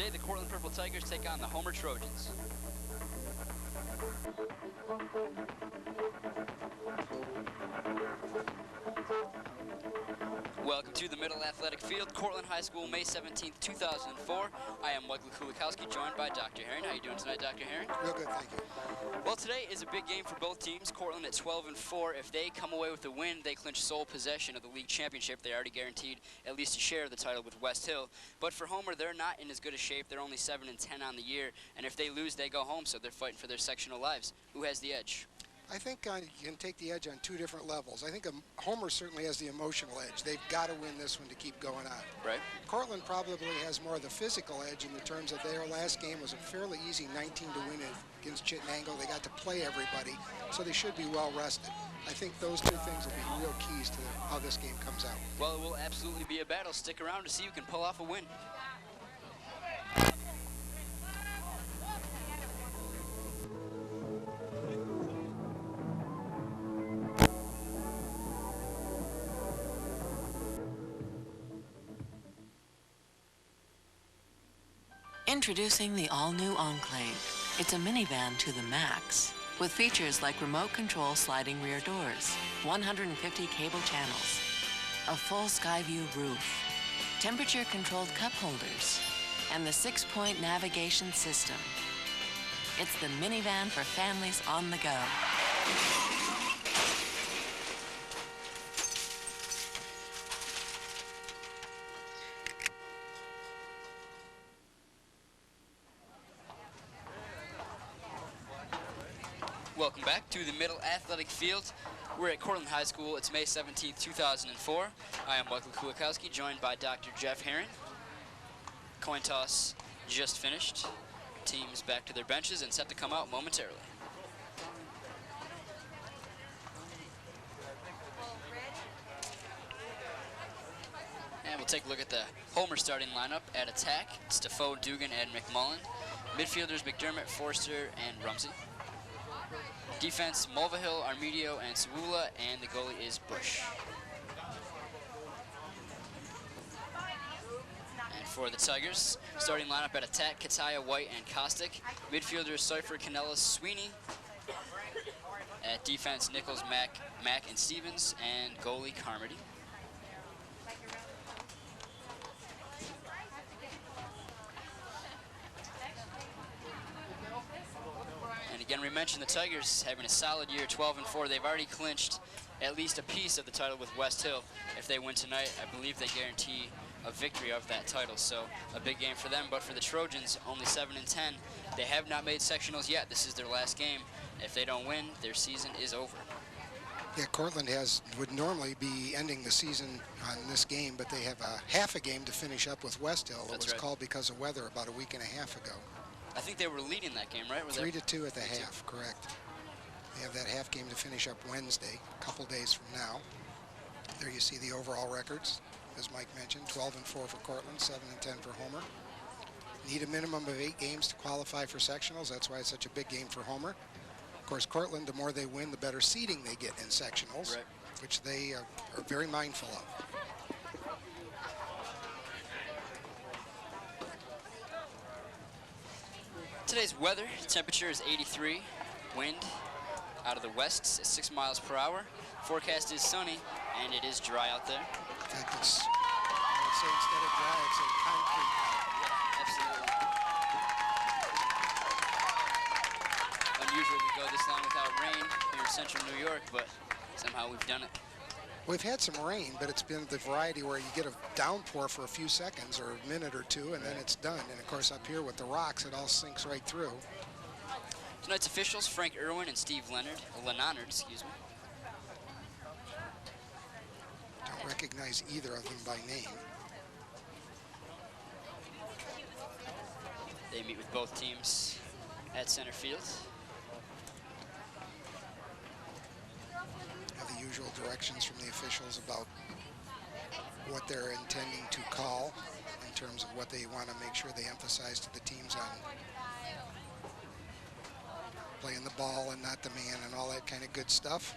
Today, the Cortland Purple Tigers take on the Homer Trojans. Welcome to the Middle Athletic Field, Cortland High School, May 17th, 2004. I am Michael Kulikowski, joined by Dr. Herring. How are you doing tonight, Dr. Herring? Real good, thank you. Well, today is a big game for both teams. Cortland at 12-4. If they come away with a win, they clinch sole possession of the league championship. They already guaranteed at least a share of the title with West Hill. But for Homer, they're not in as good a shape. They're only 7-10 on the year, and if they lose, they go home. So they're fighting for their sectional lives. Who has the edge? I think you can take the edge on two different levels. I think Homer certainly has the emotional edge. They've got to win this one to keep going on. Right. Cortland probably has more of the physical edge in the terms of their last game was a fairly easy 19 to win it against Chittenango. They got to play everybody, so they should be well rested. I think those two things will be real keys to how this game comes out. Well, it will absolutely be a battle. Stick around to see who can pull off a win. Introducing the all-new Enclave. It's a minivan to the max, with features like remote control sliding rear doors, 150 cable channels, a full sky view roof, temperature-controlled cup holders, and the 6-point navigation system. It's the minivan for families on the go. Welcome back to the Middle Athletic Field. We're at Cortland High School. It's May 17th, 2004. I am Michael Kulikowski, joined by Dr. Jeff Herring. Coin toss just finished. Teams back to their benches and set to come out momentarily. And we'll take a look at the Homer starting lineup. At attack, it's Defoe, Dugan, and McMullen. Midfielders McDermott, Forster, and Rumsey. Defense, Mulvihill, Armedio, and Sewula, and the goalie is Bush. And for the Tigers, starting lineup at attack, Kataya, White, and Kostick. Midfielders, Seifer, Canellas, Sweeney. At defense, Nichols, Mack, and Stevens, and goalie Carmody. Again, we mentioned the Tigers having a solid year, 12-4. They've already clinched at least a piece of the title with West Hill. If they win tonight, I believe they guarantee a victory of that title. So a big game for them. But for the Trojans, only 7-10. They have not made sectionals yet. This is their last game. If they don't win, their season is over. Yeah, Cortland would normally be ending the season on this game, but they have a half a game to finish up with West Hill. It was called because of weather about a week and a half ago. I think they were leading that game, right? 3-2 at the half, correct. They have that half game to finish up Wednesday, a couple days from now. There you see the overall records, as Mike mentioned, 12-4 for Cortland, 7-10 for Homer. Need a minimum of 8 games to qualify for sectionals. That's why it's such a big game for Homer. Of course, Cortland, the more they win, the better seeding they get in sectionals, which they are very mindful of. Today's weather, temperature is 83, wind out of the west at 6 miles per hour. Forecast is sunny, and it is dry out there. In fact, I would say instead of dry, it's a concrete out. Yeah, absolutely. Unusual we go this long without rain here in central New York, but somehow we've done it. We've had some rain, but it's been the variety where you get a downpour for a few seconds or a minute or two, and then it's done. And of course, up here with the rocks, it all sinks right through. Tonight's officials, Frank Irwin and Steve Lenonard, excuse me. Don't recognize either of them by name. They meet with both teams at center field. The usual directions from the officials about what they're intending to call in terms of what they want to make sure they emphasize to the teams on playing the ball and not the man and all that kind of good stuff.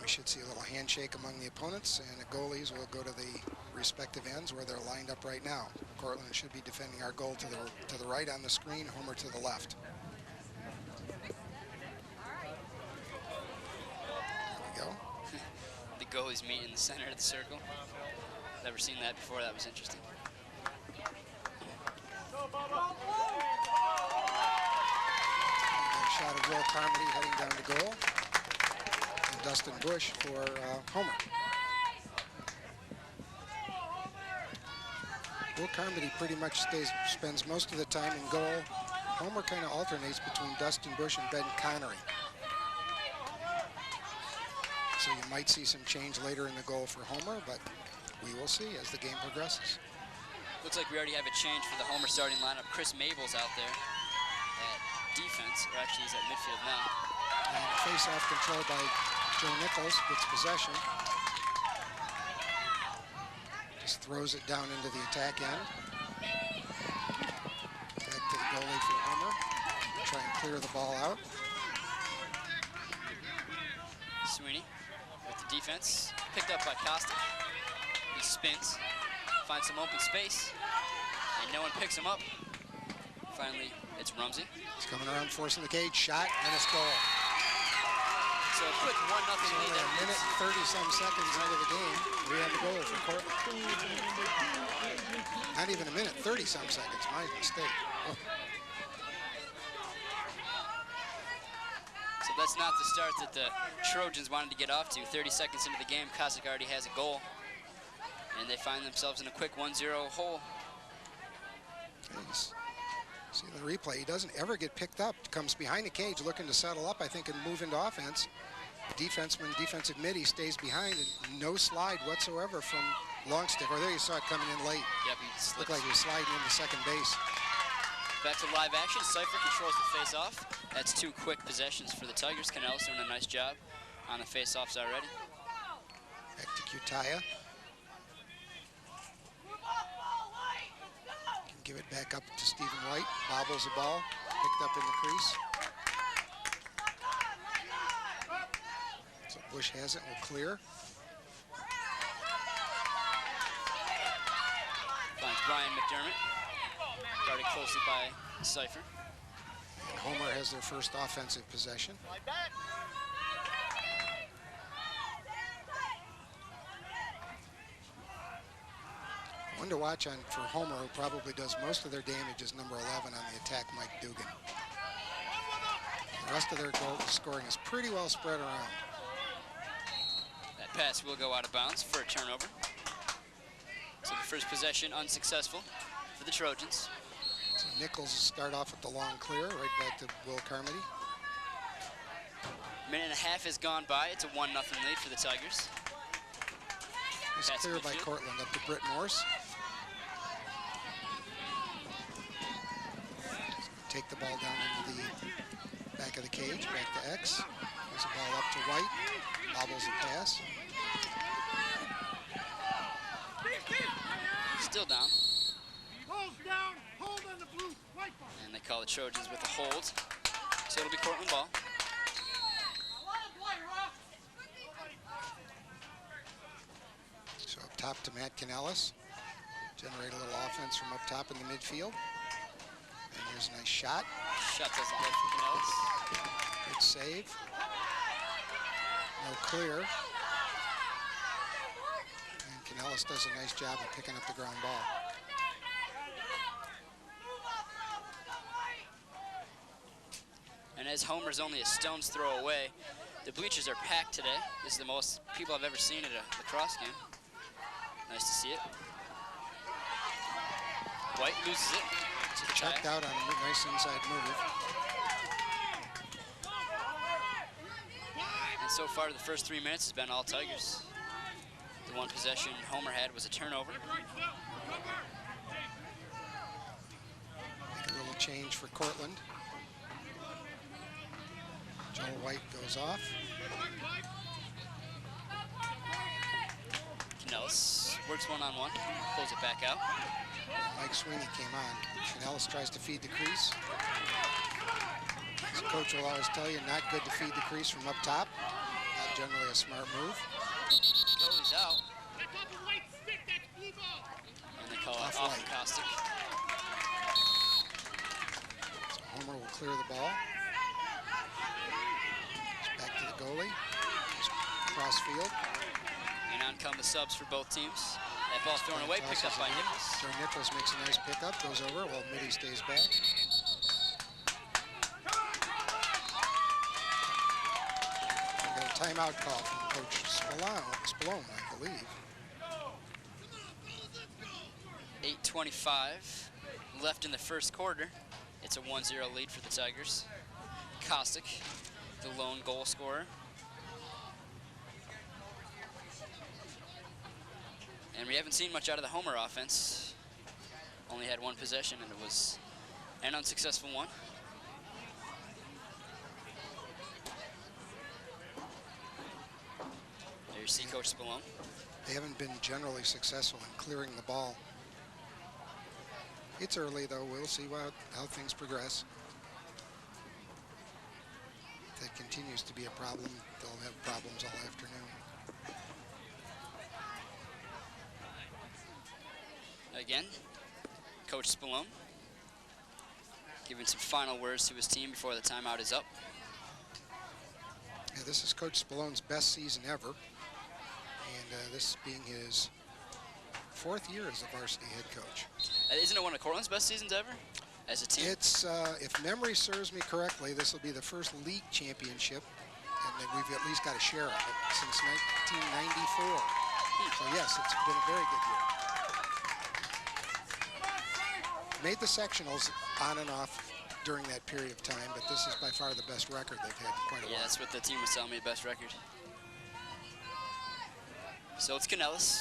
We should see a little handshake among the opponents, and the goalies will go to the respective ends where they're lined up right now. Cortland should be defending our goal to the right on the screen, Homer to the left. There we go. The goalies meet in the center of the circle. Never seen that before. That was interesting. A shot of Will Carmody heading down to goal. And Dustin Bush for Homer. Will Carmody pretty much spends most of the time in goal. Homer kind of alternates between Dustin Bush and Ben Connery. So you might see some change later in the goal for Homer, but we will see as the game progresses. Looks like we already have a change for the Homer starting lineup. Chris Mabel's out there at defense, or actually he's at midfield now. And face-off control by Joe Nichols gets possession. Just throws it down into the attack end. Back to the goalie for Homer. Try and clear the ball out. Sweeney with the defense. Picked up by Costa. He spins, finds some open space, and no one picks him up. Finally, it's Rumsey. He's coming around, forcing the cage, shot, and it's goal. So a quick 1-0 lead. A minute and 30-some seconds into the game, we have the goal for Cortland. Not even a minute, 30-some seconds, my mistake. Oh. So that's not the start that the Trojans wanted to get off to. 30 seconds into the game, Kosick already has a goal. And they find themselves in a quick 1-0 hole. Jeez. See the replay, he doesn't ever get picked up. Comes behind the cage looking to settle up, I think, and move into offense. Defensive mid, he stays behind, and no slide whatsoever from Longstick. Or there you saw it coming in late. Yep, he slipped. Looked like he was sliding into second base. Back to live action. Cypher controls the face-off. That's 2 quick possessions for the Tigers. Canellis doing a nice job on the face-offs already. Back to Cutaya. Can give it back up to Stephen White. Bobbles the ball. Picked up in the crease. So Bush has it. Will clear. Finds Brian McDermott. Guarded closely by Cypher. And Homer has their first offensive possession. One to watch on for Homer, who probably does most of their damage, is number 11 on the attack, Mike Dugan. The rest of their goal scoring is pretty well spread around. That pass will go out of bounds for a turnover. So the first possession unsuccessful for the Trojans. So Nichols will start off with the long clear, right back to Will Carmody. Minute and a half has gone by. It's a 1-0 lead for the Tigers. It's Pass clear by midfield. Cortland up to Britt Morse. Take the ball down into the back of the cage, back to X. There's a ball up to White. Bobbles the pass. Still down. And they call the Trojans with a hold. So it'll be Cortland ball. So up top to Matt Canellis. Generate a little offense from up top in the midfield. And here's a nice shot. Shot doesn't go for Canellis. Good save. No clear. And Canellis does a nice job of picking up the ground ball. And as Homer's only a stone's throw away, the bleachers are packed today. This is the most people I've ever seen at a lacrosse game. Nice to see it. White loses it to the Checked back. out on a nice inside move. And so far, the first 3 minutes has been all Tigers. The one possession Homer had was a turnover. Make a little change for Cortland. Joel White goes off. Canellis works one-on-one, pulls it back out. Mike Sweeney came on. Canellis tries to feed the crease. As a coach will always tell you, not good to feed the crease from up top. Not generally a smart move. Goalie's out. call it Off off white. Caustic. So Homer will clear the ball. It's back to the goalie. Just cross field. And on come the subs for both teams. That ball thrown away, picked up by Nichols. Joe Nichols makes a nice pickup, goes over while Mitty stays back. We got a timeout call from Coach Spallone, I believe. 8:25 left in the first quarter. It's a 1-0 lead for the Tigers. Caustic, the lone goal scorer. And we haven't seen much out of the Homer offense. Only had one possession, and it was an unsuccessful one. There you see Coach Spallone. They haven't been generally successful in clearing the ball. It's early, though. We'll see how things progress. If that continues to be a problem, they'll have problems all afternoon. Again, Coach Spallone giving some final words to his team before the timeout is up. Yeah, this is Coach Spallone's best season ever, and this being his 4th year as a varsity head coach. Isn't it one of Cortland's best seasons ever as a team? It's, if memory serves me correctly, this will be the first league championship, and we've at least got a share of it since 1994. So yes, it's been a very good year. Made the sectionals on and off during that period of time, but this is by far the best record they've had in quite a while. Yeah, that's what the team was telling me, the best record. So it's Canellis.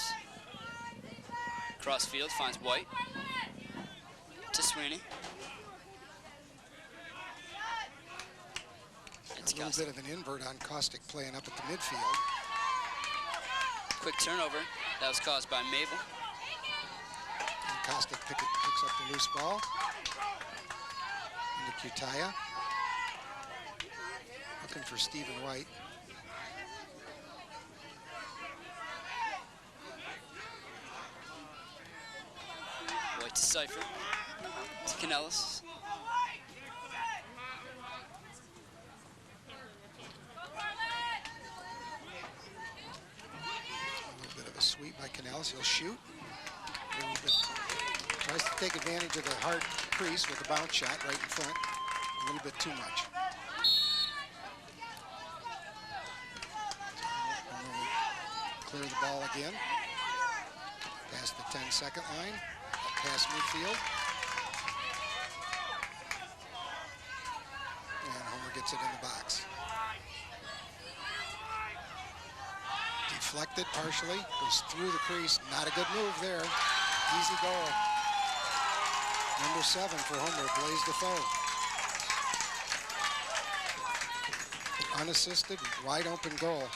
Cross field, finds White. To Sweeney. It's A little Caustic. bit of an invert on Caustic playing up at the midfield. Quick turnover. That was caused by Mabel. And Caustic picks up the loose ball. Into Cutaya. Looking for Stephen White. White to Cipher. To Canellis. A little bit of a sweep by Canellis. He'll shoot. A little bit. Tries to take advantage of the hard crease with a bounce shot right in front. A little bit too much. Clear the ball again. Past the 10-second line. Past midfield. And Homer gets it in the box. Deflected partially. Goes through the crease. Not a good move there. Easy goal. Number 7 for Homer, Blaise Defoe. Unassisted, wide open goal.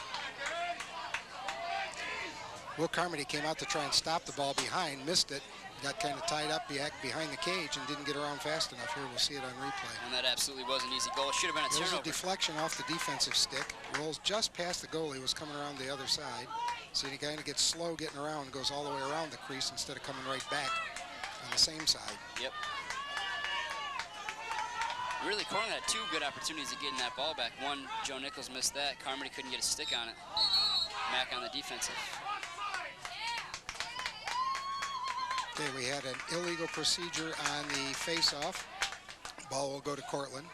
Will Carmody came out to try and stop the ball behind, missed it, got kind of tied up behind the cage and didn't get around fast enough. Here, we'll see it on replay. And that absolutely was an easy goal. It should have been a There's turnover. a deflection off the defensive stick. Rolls just past the goalie, was coming around the other side. So he kind of gets slow getting around and goes all the way around the crease instead of coming right back on the same side. Yep. Really, Cortland had 2 good opportunities of getting that ball back. One, Joe Nichols missed that. Carmody couldn't get a stick on it. Mack on the defensive. Okay, we had an illegal procedure on the face-off. Ball will go to Cortland.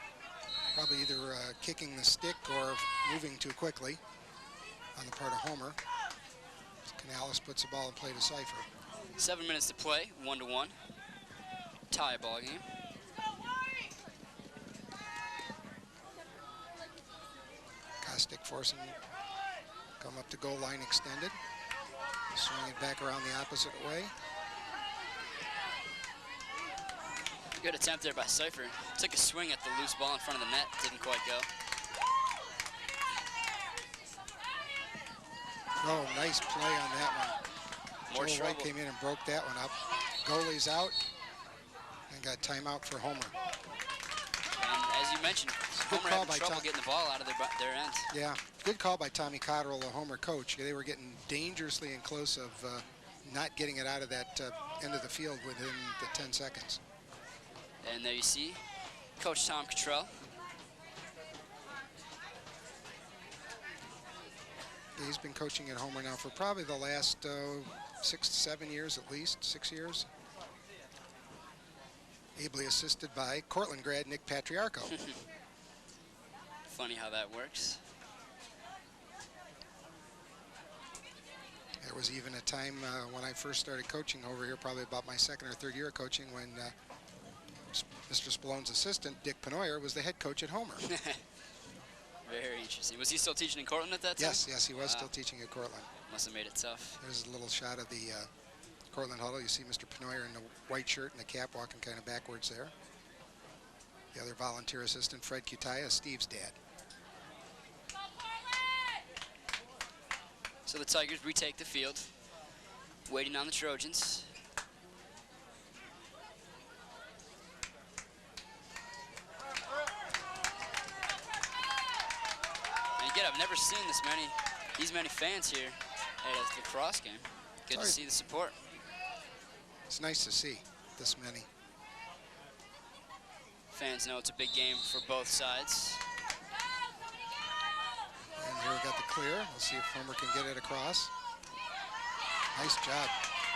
Probably either kicking the stick or moving too quickly on the part of Homer. Canellis puts the ball in play to Cipher. 7 minutes to play, 1-1. Tie ball game. Caustic forcing, come up to goal line extended. Swing it back around the opposite way. Good attempt there by Cipher. Took a swing at the loose ball in front of the net. Didn't quite go. Oh, nice play on that one. More Joe White trouble. came in and broke that one up. Goalie's out and got timeout for Homer. And as you mentioned, Good Homer call having by trouble Tom. getting the ball out of their end. Yeah, good call by Tommy Cotterill, the Homer coach. They were getting dangerously in close of not getting it out of that end of the field within the 10 seconds. And there you see Coach Tom Cottrell. He's been coaching at Homer now for probably the last 6 to 7 years at least, 6 years. Ably assisted by Cortland grad Nick Patriarco. Funny how that works. There was even a time when I first started coaching over here, probably about my second or third year of coaching, when Mr. Spallone's assistant, Dick Penoyer, was the head coach at Homer. Very interesting. Was he still teaching in Cortland at that time? Yes, he was still teaching at Cortland. Must have made it tough. There's a little shot of the Cortland huddle. You see Mr. Penoyer in the white shirt and the cap walking kind of backwards there. The other volunteer assistant, Fred Cutaya, Steve's dad. So the Tigers retake the field, waiting on the Trojans. And again, I've never seen these many fans here at a lacrosse game. Good to see the support. It's nice to see this many. Fans know it's a big game for both sides. And here we got the clear. We'll see if Homer can get it across. Nice job.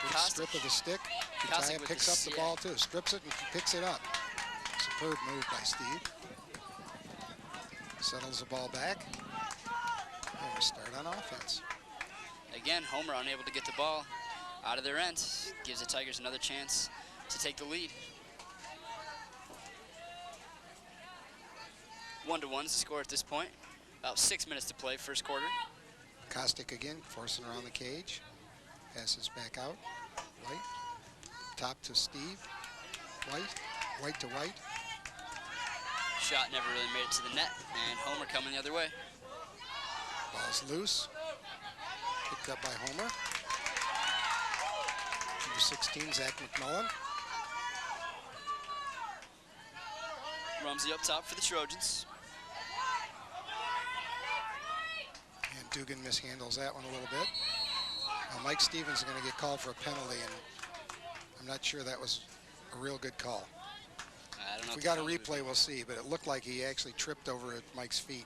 Good strip of the stick. Cutaya picks up the ball too. Strips it and picks it up. Superb move by Steve. Settles the ball back. And we start on offense. Again, Homer unable to get the ball out of their end. Gives the Tigers another chance to take the lead. 1-1 is the score at this point. About 6 minutes to play, first quarter. Kostick again, forcing around the cage. Passes back out. White. Top to Steve. White. White to White. Shot never really made it to the net, and Homer coming the other way. Ball's loose. Picked up by Homer. Number 16, Zach McMullen. Rumsey up top for the Trojans. And Dugan mishandles that one a little bit. Now Mike Stevens is going to get called for a penalty, and I'm not sure that was a real good call. I don't know. If we got a replay, we'll see, but it looked like he actually tripped over at Mike's feet.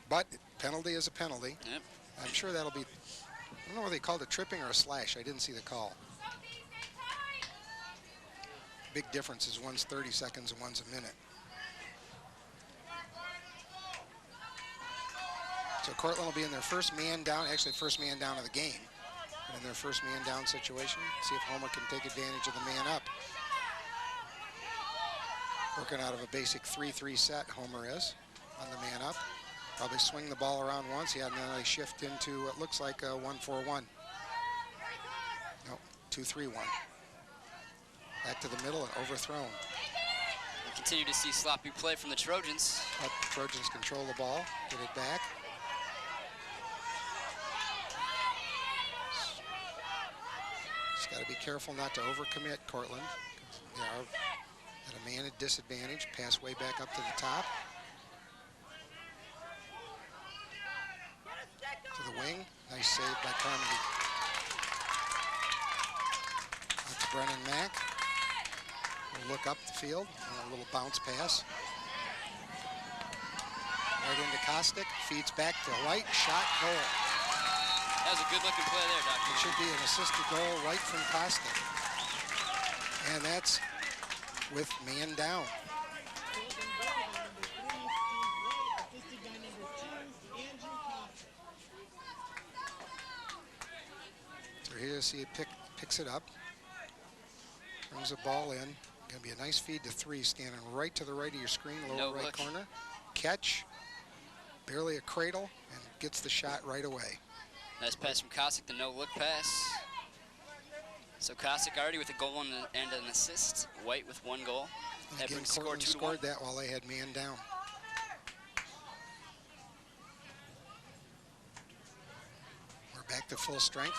But penalty is a penalty. Yep. I'm sure that'll be, I don't know whether they called it tripping or a slash. I didn't see the call. Big difference is one's 30 seconds and one's a minute. So Cortland will be in their first man down, actually first man down of the game. In their first man down situation, see if Homer can take advantage of the man up. Working out of a basic 3-3 set, Homer is on the man up. Probably swing the ball around once. Yeah, and then they shift into what looks like a 1-4-1. No, 2-3-1. Back to the middle and overthrown. We continue to see sloppy play from the Trojans. But the Trojans control the ball, get it back. Just got to be careful not to overcommit, Cortland. They are at a man at disadvantage. Pass way back up to the top. To the wing. Nice save by Carmody. Out to Brennan Mack. We'll look up the field. A little bounce pass. Right into Kostick. Feeds back to White. Shot, goal. That was a good looking play there, Doctor. It should be an assisted goal right from Kostick. And that's with man down. So here you see it picks it up. Brings the ball in. Gonna be a nice feed to 3, standing right to the right of your screen, lower right corner. Catch, barely a cradle, and gets the shot right away. Nice pass from Kostick, the no-look pass. So Kostick already with a goal and an assist. White with 1 goal. That brings the score 2-1. Scored that while they had man down. We're back to full strength.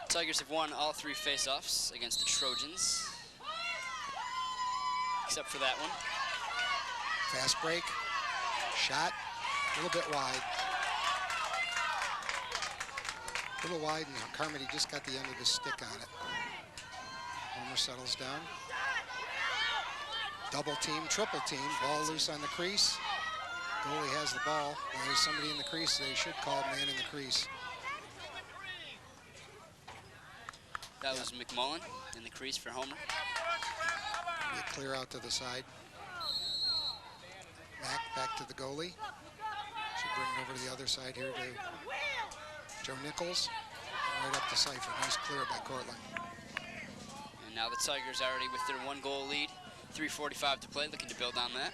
Tigers have won all 3 face-offs against the Trojans, except for that one. Fast break, shot, a little bit wide. A little wide, and Carmody just got the end of his stick on it. Homer settles down. Double team, triple team, ball loose on the crease. Goalie has the ball. When there's somebody in the crease, they should call man in the crease. That was McMullen in the crease for Homer. Get clear out to the side. Mack back to the goalie. Should bring it over to the other side here to Joe Nichols. Right up to Cypher. Nice clear by Cortland. And now the Tigers already with their 1-goal lead. 3:45 to play, looking to build on that.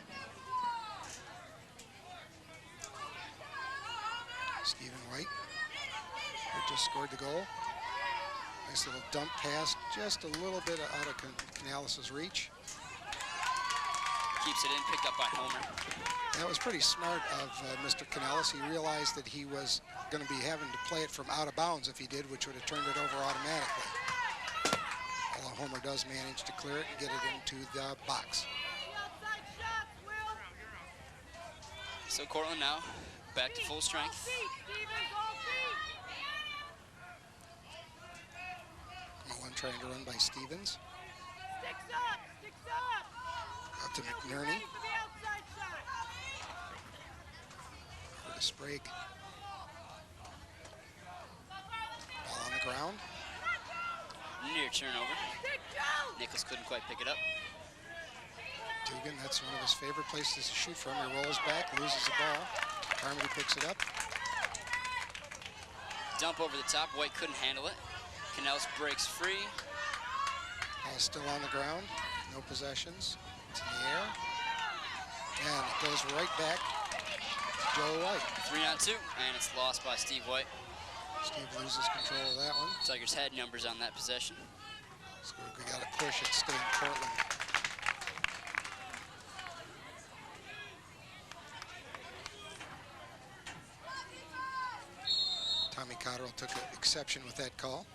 Stephen White, who just scored the goal. Nice little dump pass, just a little bit out of Canales' reach. Keeps it in, picked up by Homer. That was pretty smart of Mr. Canales. He realized that he was going to be having to play it from out of bounds if he did, which would have turned it over automatically. Although Homer does manage to clear it and get it into the box. So Cortland now back to full strength. Mullen trying to run by Stevens. Out to McNerney. For the Sprague. Ball on the ground. Near turnover. Nichols couldn't quite pick it up. Dugan, that's one of his favorite places to shoot from. He rolls back, loses the ball. Carmody picks it up. Dump over the top. White couldn't handle it. Canales breaks free. Ball still on the ground. No possessions. It's in the air. And it goes right back to Joe White. 3-on-2, and it's lost by Steve White. Steve loses control of that one. Tigers had numbers on that possession. So we got to push it, stay in Cortland. Tommy Cotterill took an exception with that call.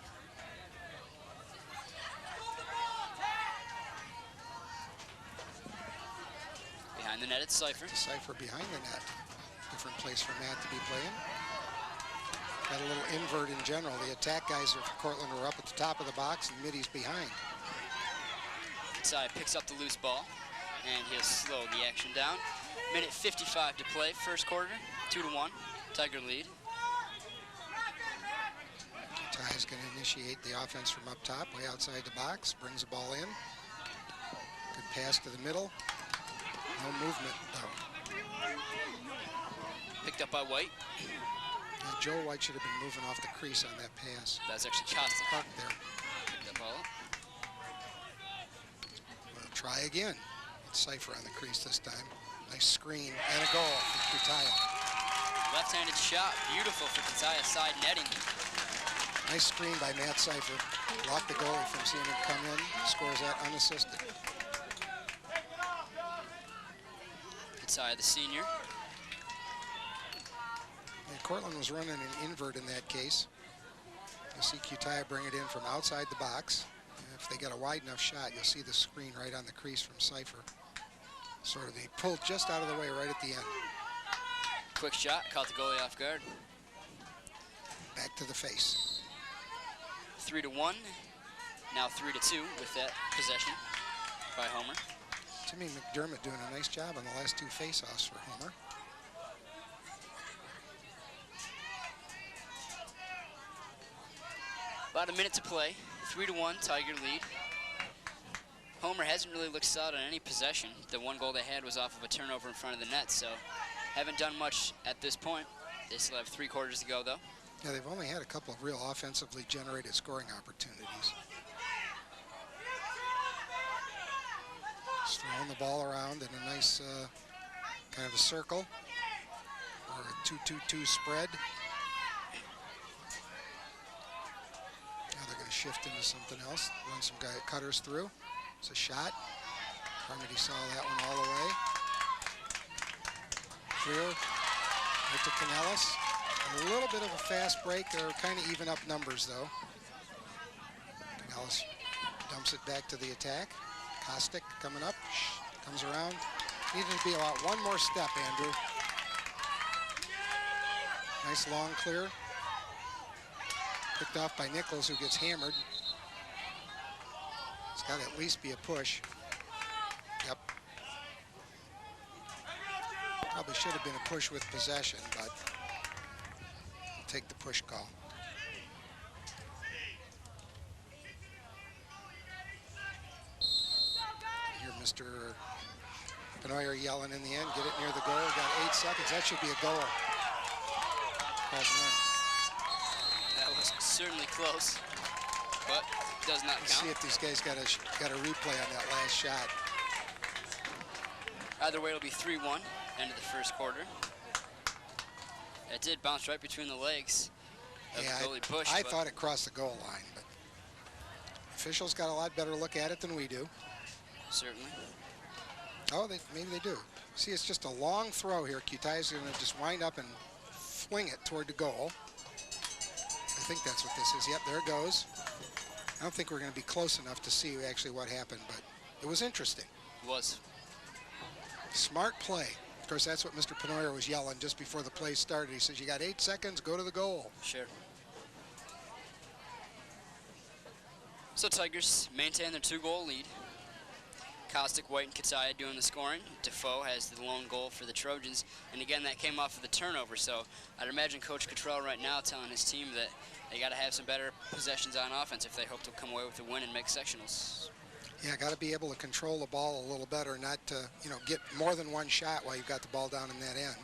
Behind the net, it's Cypher. Cypher behind the net. Different place for Matt to be playing. Got a little invert in general. The attack guys for Cortland were up at the top of the box and Middy's behind. Inside picks up the loose ball, and he'll slow the action down. Minute 55 to play, first quarter, 2-1, Tiger lead. Ty is going to initiate the offense from up top, way outside the box, brings the ball in. Good pass to the middle. No movement, though. Picked up by White. And Joe White should have been moving off the crease on that pass. That's actually Costa. Park there. Picked up all. We'll try again. It's Cypher on the crease this time. Nice screen and a goal for Kutaya. Left-handed shot, beautiful for Kutaya, side netting. Nice screen by Matt Cypher. Blocked the goalie from seeing him come in. Scores that unassisted. Kutaya, the senior. Yeah, Cortland was running an invert in that case. You'll see Kutaya bring it in from outside the box. If they get a wide enough shot, you'll see the screen right on the crease from Cypher. Sort of, he pulled just out of the way right at the end. Quick shot, caught the goalie off guard. Back to the face. 3-1, now 3-2 with that possession by Homer. Jimmy McDermott doing a nice job on the last two face-offs for Homer. About a minute to play, 3-1, Tiger lead. Homer hasn't really looked solid on any possession. The one goal they had was off of a turnover in front of the net, so haven't done much at this point. They still have 3 quarters to go, though. Yeah, they've only had a couple of real offensively generated scoring opportunities. Just throwing the ball around in a nice kind of a circle or a 2-2-2 spread. Now they're going to shift into something else. Run some cutters through. It's a shot. Carmody saw that one all the way. Clear right to Canales. A little bit of a fast break. They're kind of even up numbers, though. Canales dumps it back to the attack. Kostic coming up, comes around. Needed to be about one more step, Andrew. Nice long clear. Picked off by Nichols, who gets hammered. It's got to at least be a push. Yep. Probably should have been a push with possession, but I'll take the push call. Here, Mr. Benoyer yelling in the end, get it near the goal. Got 8 seconds. That should be a goal. That was certainly close, but does not count. Let's see if these guys got a replay on that last shot. Either way, it'll be 3-1, end of the first quarter. It did bounce right between the legs of the goalie Bush. I thought it crossed the goal line, but officials got a lot better look at it than we do. Certainly. Oh, maybe they do. See, it's just a long throw here. Kutai's going to just wind up and fling it toward the goal. I think that's what this is. Yep, there it goes. I don't think we're going to be close enough to see actually what happened, but it was interesting. It was. Smart play. Of course, that's what Mr. Penoyer was yelling just before the play started. He says, you got 8 seconds, go to the goal. Sure. So Tigers maintain their 2-goal lead. Kostick, White, and Kataya doing the scoring. Defoe has the lone goal for the Trojans. And again, that came off of the turnover. So I'd imagine Coach Cottrell right now telling his team that they got to have some better possessions on offense if they hope to come away with a win and make sectionals. Yeah, got to be able to control the ball a little better, not to, get more than one shot while you've got the ball down in that end.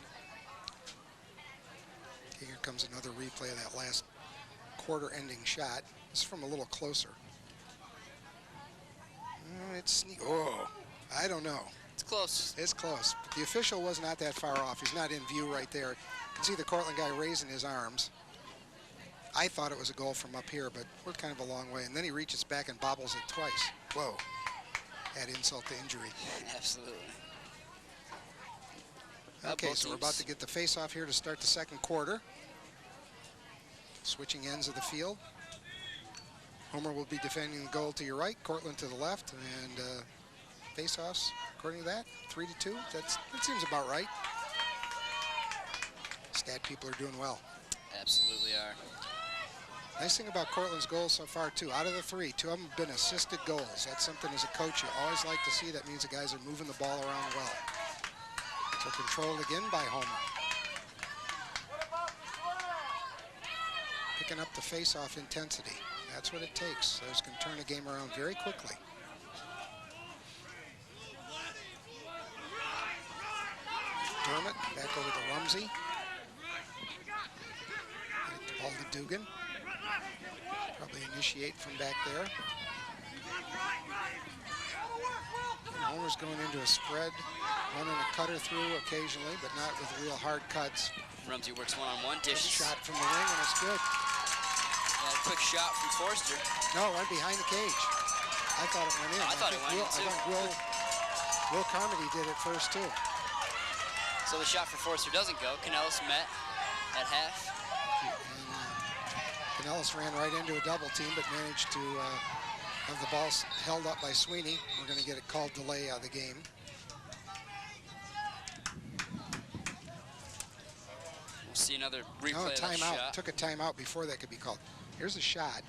Okay, here comes another replay of that last quarter-ending shot. This is from a little closer. Oh, I don't know. It's close. It's close. But the official was not that far off. He's not in view right there. You can see the Cortland guy raising his arms. I thought it was a goal from up here, but we're kind of a long way. And then he reaches back and bobbles it twice. Whoa. Add insult to injury. Absolutely. Okay, so we're about to get the face-off here to start the second quarter. Switching ends of the field. Homer will be defending the goal to your right, Cortland to the left, and face-offs, according to that, 3-2. That seems about right. Stat people are doing well. Absolutely are. Nice thing about Cortland's goals so far, too. Out of the 3, 2 of them have been assisted goals. That's something as a coach you always like to see. That means the guys are moving the ball around well. So controlled again by Homer. Picking up the face-off intensity. That's what it takes. Those can turn a game around very quickly. Dermott back over to Rumsey. Get the ball to Dugan. Probably initiate from back there. And Homer's going into a spread, running a cutter through occasionally, but not with real hard cuts. Rumsey works one-on-one, dishes. Shot from the wing, and it's good. A quick shot from Forster. No, right behind the cage. I thought it went in. I thought it went in, too. I think Will Carmody did it first, too. So the shot for Forster doesn't go. Canellis met at half. And Canellis ran right into a double team, but managed to have the ball held up by Sweeney. We're going to get a called delay of the game. We'll see another replay No, of that timeout. shot. Took a timeout before that could be called. Here's a shot.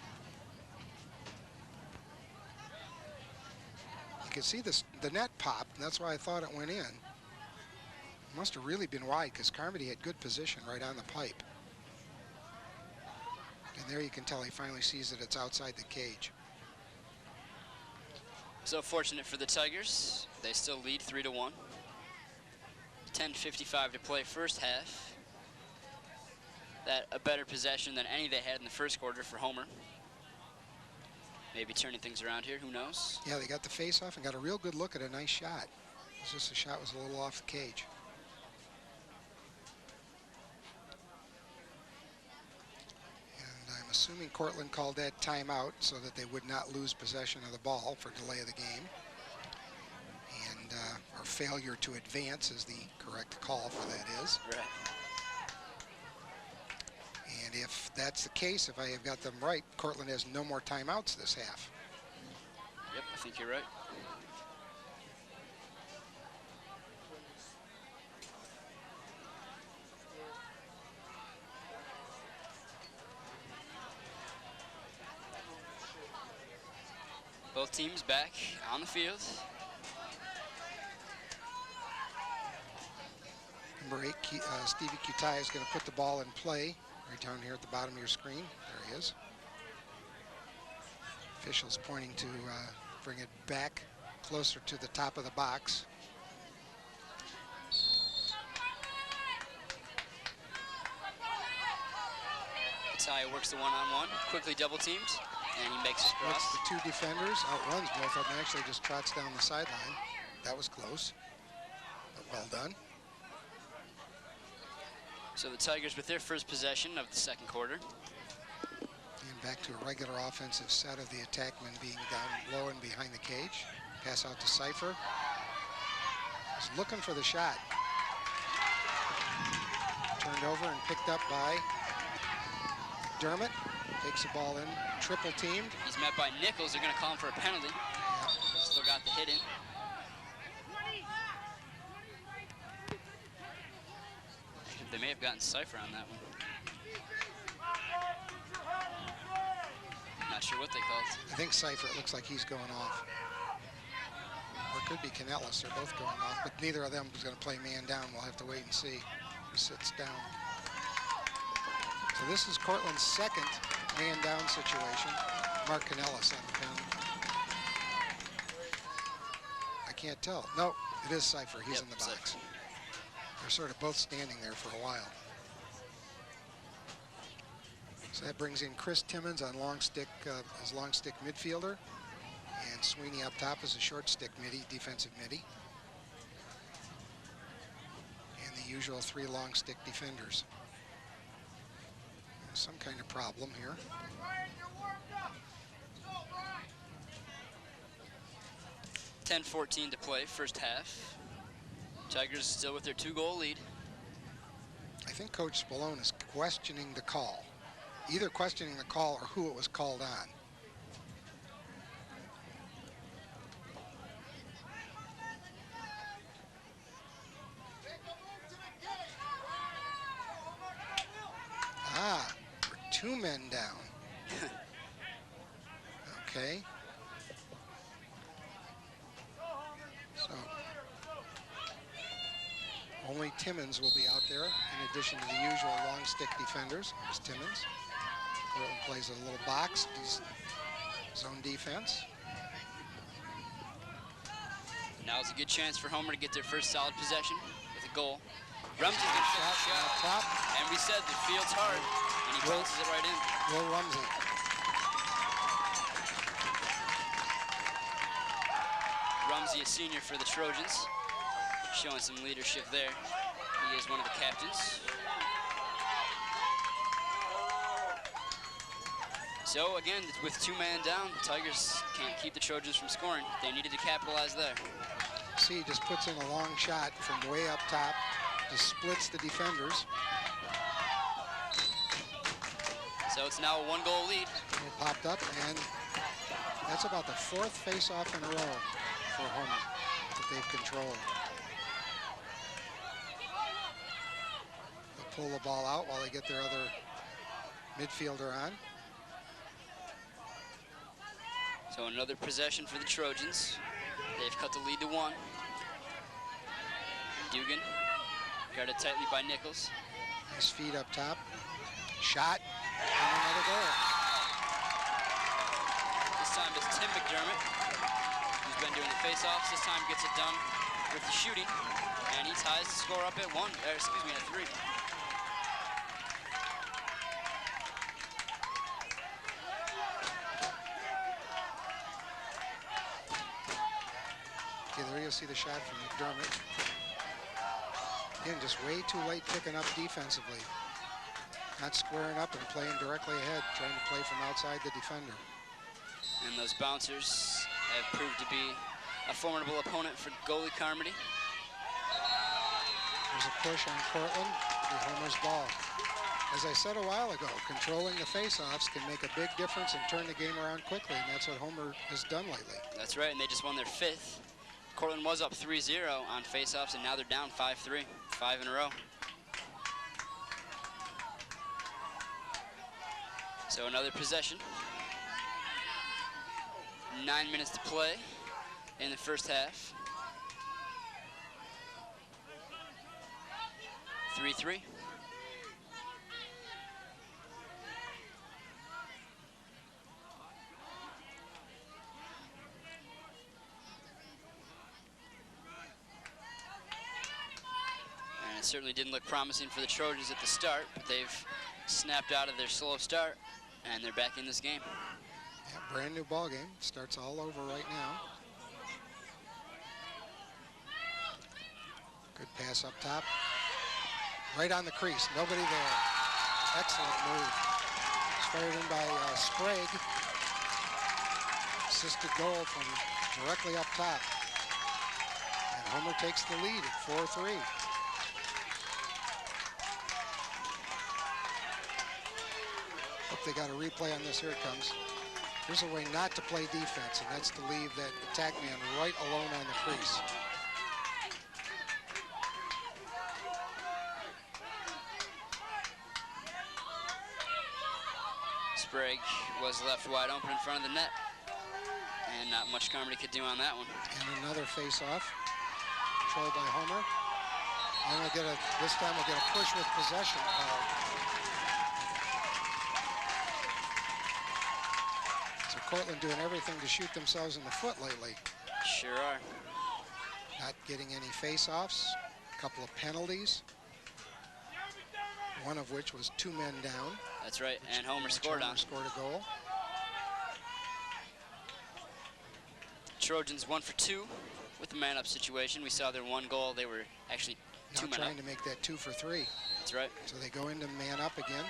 You can see the net popped, and that's why I thought it went in. It must have really been wide because Carmody had good position right on the pipe. And there you can tell he finally sees that it's outside the cage. So fortunate for the Tigers. They still lead 3-1. 10:55 to play first half. That a better possession than any they had in the first quarter for Homer. Maybe turning things around here, who knows? Yeah, they got the face-off and got a real good look at a nice shot. It's just the shot was a little off the cage. And I'm assuming Cortland called that timeout so that they would not lose possession of the ball for delay of the game. And our failure to advance is the correct call for that is. Right. And if that's the case, if I have got them right, Cortland has no more timeouts this half. Yep, I think you're right. Both teams back on the field. Number 8, Stevie Kutai is going to put the ball in play right down here at the bottom of your screen. There he is. Officials pointing to bring it back closer to the top of the box. Kutai works the one-on-one, quickly double teamed, and he makes his cross. The 2 defenders, outruns both of them, actually just trots down the sideline. That was close, but well done. So the Tigers with their first possession of the second quarter. And back to a regular offensive set of the attackmen being down low and behind the cage. Pass out to Cipher. He's looking for the shot. Turned over and picked up by Dermott. Takes the ball in, triple teamed. He's met by Nichols. They're going to call him for a penalty. Yep. Still got the hit in. They may have gotten Cipher on that one. Not sure what they called. I think Cipher, it looks like he's going off. Or it could be Canellis, they're both going off, but neither of them is going to play man down. We'll have to wait and see who sits down. So this is Cortland's second man down situation. Mark Canellis on the penalty. I can't tell. No, it is Cipher. He's in the box. Cipher. They're sort of both standing there for a while. So that brings in Chris Timmons on long stick as long stick midfielder, and Sweeney up top as a short stick midi, defensive midi, and the usual 3 long stick defenders. Some kind of problem here. .10-14 to play, first half. Tigers still with their 2-goal lead. I think Coach Spallone is questioning the call. Either questioning the call or who it was called on. Ah, we're 2 men down. Okay. So only Timmons will be out there in addition to the usual long stick defenders. There's Timmons. Cortland plays a little box, zone defense. Now's a good chance for Homer to get their first solid possession with a goal. Rumsey gets a shot, top. And we said the field's hard, and he bounces it right in. Will Rumsey. Rumsey, a senior for the Trojans, showing some leadership there. He is one of the captains. So again, with 2 men down, the Tigers can't keep the Trojans from scoring. They needed to capitalize there. See, he just puts in a long shot from way up top, just splits the defenders. So it's now a 1-goal lead. It popped up, and that's about the 4th face-off in a row for Homer that they've controlled. They'll pull the ball out while they get their other midfielder on. So another possession for the Trojans. They've cut the lead to 1. Dugan guarded tightly by Nichols. Nice feed up top. Shot, and another goal. This time it's Tim McDermott, who's been doing the face-offs. This time gets it done with the shooting, and he ties the score up at 3. Okay, there you'll see the shot from McDermott. Again, just way too late picking up defensively. Not squaring up and playing directly ahead, trying to play from outside the defender. And those bouncers have proved to be a formidable opponent for goalie Carmody. There's a push on Cortland, the Homer's ball. As I said a while ago, controlling the face-offs can make a big difference and turn the game around quickly, and that's what Homer has done lately. That's right, and they just won their 5th. Cortland was up 3-0 on face-offs, and now they're down 5-3, 5 in a row. So another possession. 9 minutes to play in the first half. 3-3. And it certainly didn't look promising for the Trojans at the start, but they've snapped out of their slow start, and they're back in this game. Yeah, brand new ball game. Starts all over right now. Good pass up top. Right on the crease. Nobody there. Excellent move. Fired in by Sprague. Assisted goal from directly up top. And Homer takes the lead at 4-3. Hope they got a replay on this. Here it comes. Here's a way not to play defense, and that's to leave that attack man right alone on the crease. Sprague was left wide open in front of the net, and not much Carmody could do on that one. And another face-off, controlled by Homer. And we'll get this time we'll get a push with possession called. So Cortland doing everything to shoot themselves in the foot lately. Sure are. Not getting any face-offs, a couple of penalties, one of which was 2 men down. That's right, and Homer scored on. Scored a goal. Trojans 1 for 2 with the man-up situation. We saw their 1 goal. They were actually 2 men up. Trying to make that 2 for 3. That's right. So they go into man up again.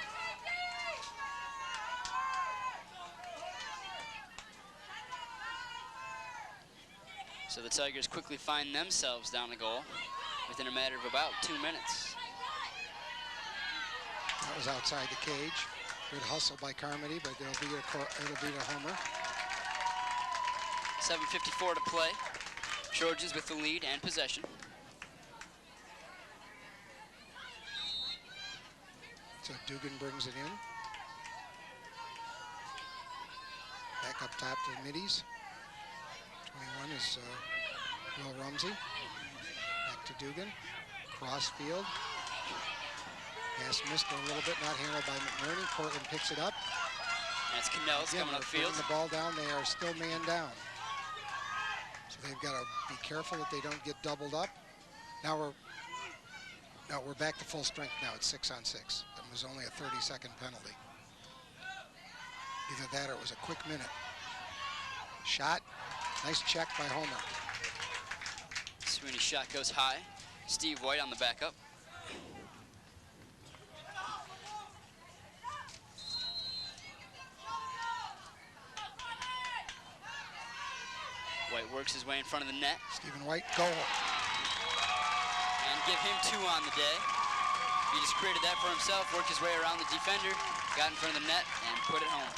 So the Tigers quickly find themselves down a goal within a matter of about 2 minutes. That was outside the cage. Good hustle by Carmody, but it'll be to Homer. 7:54 to play. Trojans with the lead and possession. So Dugan brings it in. Back up top to Middies. 21 is Will Rumsey. Back to Dugan. Cross field. Pass missed a little bit, not handled by McNerney. Cortland picks it up. That's Cannell's coming upfield. The ball down, they are still man down. So they've got to be careful that they don't get doubled up. Now we're back to full strength now. It's 6-on-6. It was only a 30-second penalty. Either that or it was a quick minute. Shot. Nice check by Homer. Sweeney's shot goes high. Steve White on the backup. White works his way in front of the net. Stephen White, goal. And give him 2 on the day. He just created that for himself, worked his way around the defender, got in front of the net, and put it home.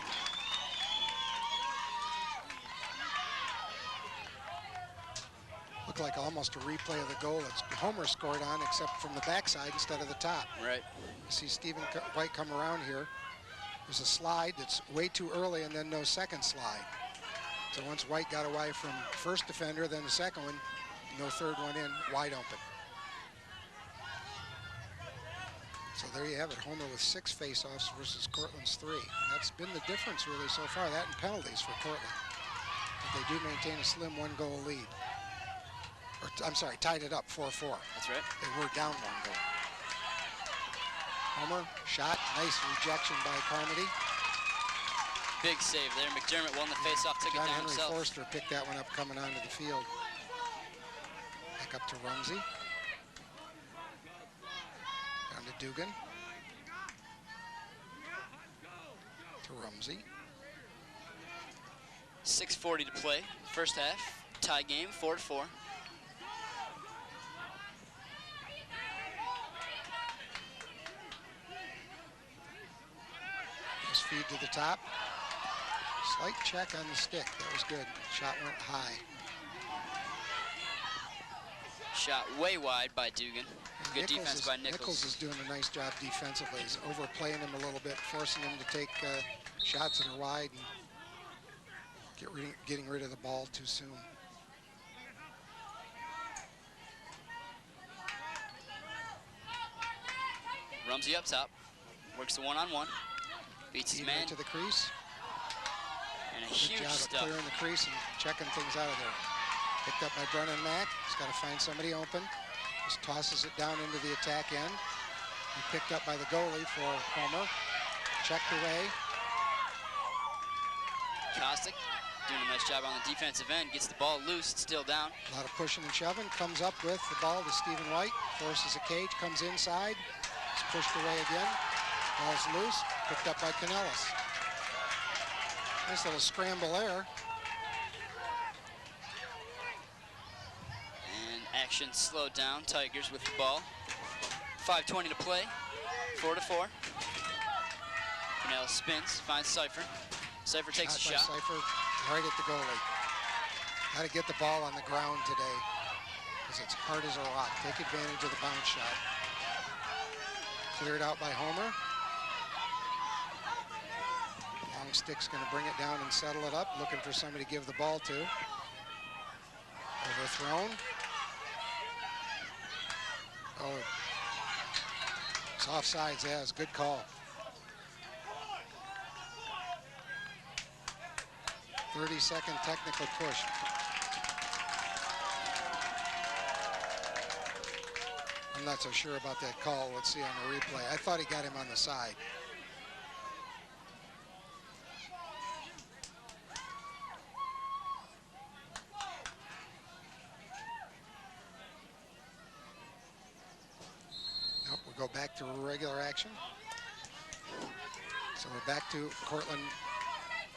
Looked like almost a replay of the goal that Homer scored on, except from the backside instead of the top. Right. You see Stephen White come around here. There's a slide that's way too early and then no second slide. So once White got away from first defender, then the second one, no third one in, wide open. So there you have it, Homer with 6 face-offs versus Cortland's 3. That's been the difference really so far, that and penalties for Cortland. But they do maintain a slim 1-goal lead. Or, I'm sorry, tied it up 4-4. That's right. They were down 1 goal. Homer, shot, nice rejection by Carmody. Big save there. McDermott won the face-off, took it down Henry himself. Forster picked that one up coming onto the field. Back up to Rumsey. Down to Dugan. To Rumsey. 6:40 to play. First half. Tie game, 4-4. Just feed to the top. Slight check on the stick. That was good. Shot went high. Shot way wide by Dugan. Good defense by Nichols. Nichols is doing a nice job defensively. He's overplaying him a little bit, forcing him to take shots that are wide and getting rid of the ball too soon. Rumsey up top, works the one-on-one, beats his man right to the crease. And a Good huge job of stuff. clearing the crease and checking things out of there. Picked up by Brennan Mack. He's got to find somebody open. Just tosses it down into the attack end. He picked up by the goalie for Homer. Checked away. Kostick doing a nice job on the defensive end. Gets the ball loose. It's still down. A lot of pushing and shoving. Comes up with the ball to Stephen White. Forces a cage. Comes inside. It's pushed away again. Ball's loose. Picked up by Canellis. Nice little scramble there. And action slowed down. Tigers with the ball. 5:20 to play. 4-4. Canellis spins. Finds Cypher. Cypher takes a shot. Cypher right at the goalie. Got to get the ball on the ground today because it's hard as a rock. Take advantage of the bounce shot. Cleared out by Homer. Long stick's going to bring it down and settle it up. Looking for somebody to give the ball to. Overthrown. Oh, it's offsides. Yeah, it's a good call. 30-second technical push. I'm not so sure about that call. Let's see on the replay. I thought he got him on the side. Nope, we'll go back to regular action. So we're back to Cortland.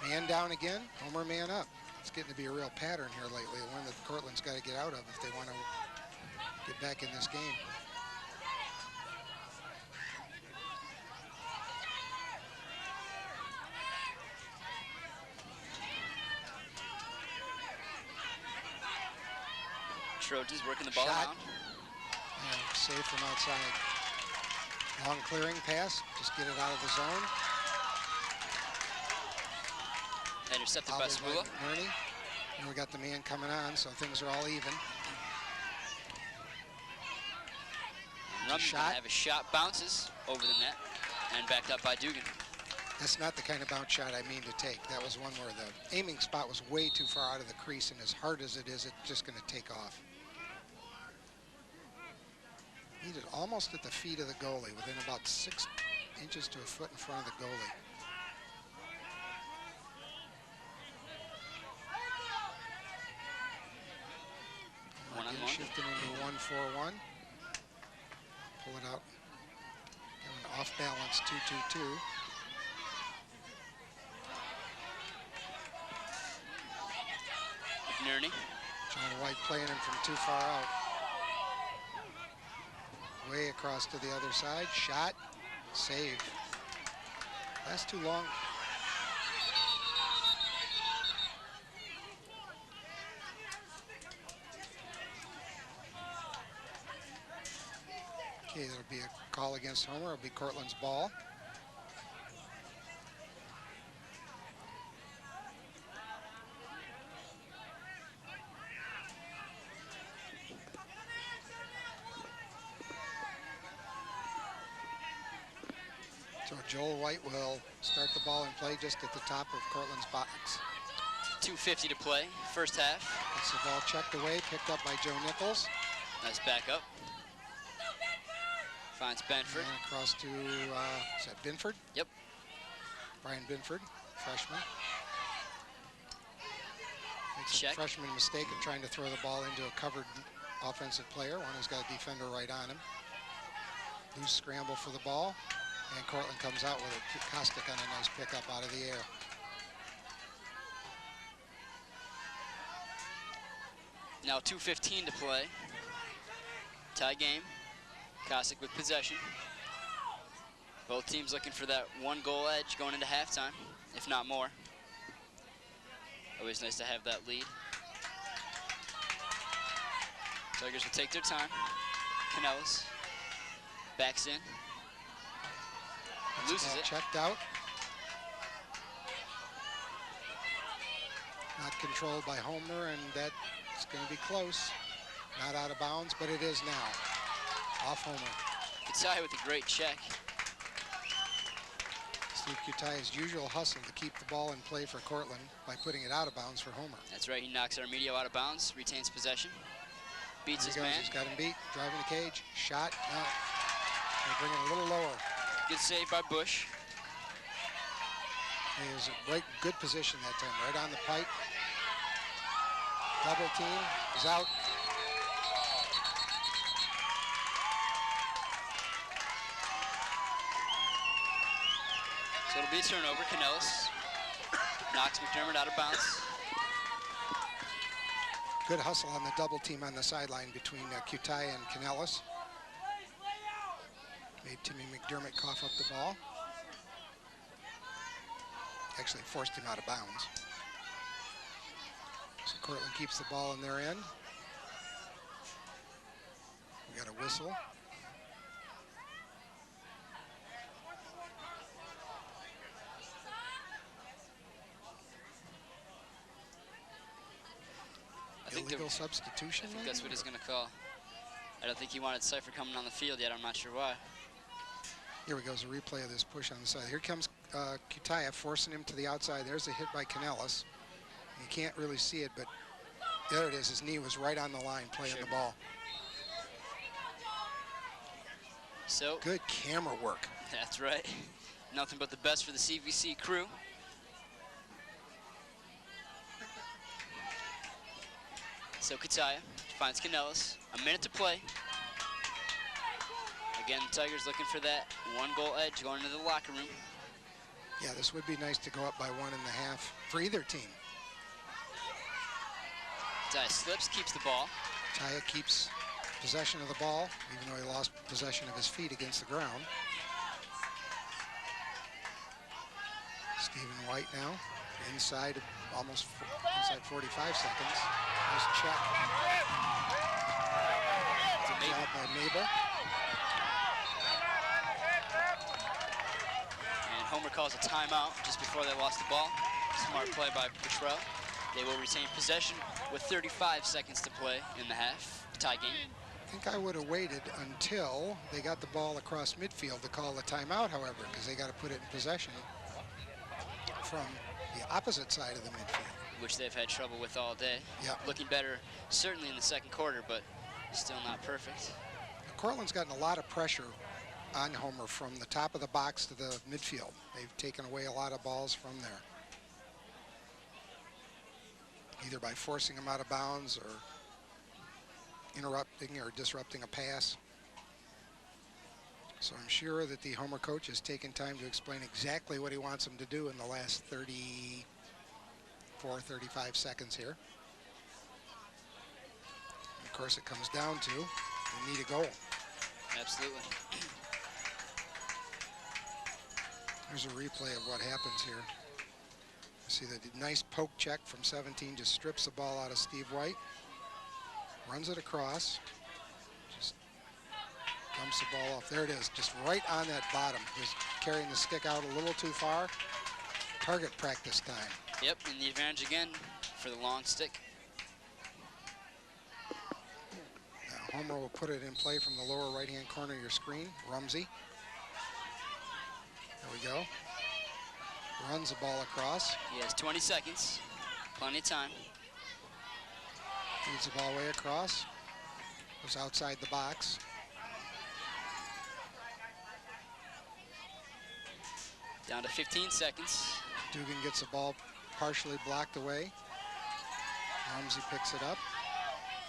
Man down again, Homer man up. It's getting to be a real pattern here lately, one that Cortland's got to get out of if they want to get back in this game. Trojans working the ball Shot. around. And safe from outside. Long clearing pass, just get it out of the zone. Intercepted by Fouled Smula. McNerney. And we got the man coming on, so things are all even. Rumsey's Shot. gonna have a shot, bounces over the net, and backed up by Dugan. That's not the kind of bounce shot I mean to take. That was one where the aiming spot was way too far out of the crease, and as hard as it is, it's just going to take off. Needed almost at the feet of the goalie, within about 6 inches to a foot in front of the goalie. One-on-one. Shifting into a 1-4-1. Pull it out. Give an off balance 2-2-2. McNerney. John White playing him from too far out. Way across to the other side. Shot. Save. That's too long. Okay, there'll be a call against Homer. It'll be Cortland's ball. So Joel White will start the ball in play just at the top of Cortland's box. 2:50 to play, first half. Gets the ball checked away, picked up by Joe Nichols. Nice backup. Finds Benford. And across to, is that Binford? Yep. Brian Binford, freshman. Makes a Check. freshman mistake of trying to throw the ball into a covered offensive player. One who's got a defender right on him. Loose scramble for the ball. And Cortland comes out with it. Kostick on a nice pickup out of the air. Now 2:15 to play. Tie game. Kostick with possession. Both teams looking for that one goal edge going into halftime, if not more. Always nice to have that lead. Tigers will take their time. Canellis backs in. Loses it. Checked out. Not controlled by Homer, and that's going to be close. Not out of bounds, but it is now. Off Homer. Kutai with a great check. Steve Kutai's usual hustle to keep the ball in play for Cortland by putting it out of bounds for Homer. That's right, he knocks Armedio out of bounds, retains possession, beats his man. He's got him beat, driving the cage, shot, no. They bring it a little lower. Good save by Bush. He was in good position that time, right on the pipe. Double team, is out. So it'll be a turnover. Canellis knocks McDermott out of bounds. Good hustle on the double team on the sideline between Kutai and Canellis. Made Timmy McDermott cough up the ball. Actually forced him out of bounds. So Cortland keeps the ball in their end. We got a whistle. Illegal substitution? I think that's what he's going to call. I don't think he wanted Cypher coming on the field yet. I'm not sure why. Here we go. A replay of this push on the side. Here comes Kutaya forcing him to the outside. There's a hit by Canellis. You can't really see it, but there it is. His knee was right on the line playing the ball. So good camera work. That's right. Nothing but the best for the CVC crew. So Kutaya finds Canellis. A minute to play. Again, the Tigers looking for that one-goal edge going into the locker room. Yeah, this would be nice to go up by 1.5 for either team. Kutaya slips, keeps the ball. Kutaya keeps possession of the ball, even though he lost possession of his feet against the ground. Stephen White now, inside almost inside 45 seconds. Nice check. Good job by Mabel. And Homer calls a timeout just before they lost the ball. Smart play by Petrell. They will retain possession with 35 seconds to play in the half. Tie game. I think I would have waited until they got the ball across midfield to call the timeout, however, because they got to put it in possession from the opposite side of the midfield. Which they've had trouble with all day. Yep. Looking better, certainly in the second quarter, but still not perfect. Cortland's gotten a lot of pressure on Homer from the top of the box to the midfield. They've taken away a lot of balls from there, either by forcing him out of bounds or interrupting or disrupting a pass. So I'm sure that the Homer coach has taken time to explain exactly what he wants him to do in the last 35 seconds here. And of course, it comes down to we need a goal. Absolutely. Here's a replay of what happens here. You see the nice poke check from 17, just strips the ball out of Steve White, runs it across, just dumps the ball off. There it is, just right on that bottom. Just carrying the stick out a little too far. Target practice time. Yep, and the advantage again for the long stick. Now Homer will put it in play from the lower right-hand corner of your screen. Rumsey. There we go. Runs the ball across. He has 20 seconds, plenty of time. Feeds the ball way across. Goes outside the box. Down to 15 seconds. Dugan gets the ball partially blocked away. Rumsey picks it up.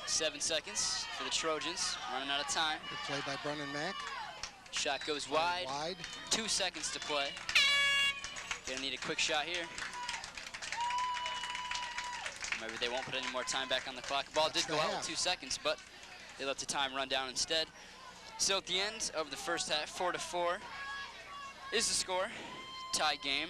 7 seconds for the Trojans, running out of time. Good play by Brennan Mack. Shot goes wide. 2 seconds to play. Gonna need a quick shot here. Maybe they won't put any more time back on the clock. Ball did go out with 2 seconds, but they let the time run down instead. So at the end of the first half, 4-4 is the score. Tie game.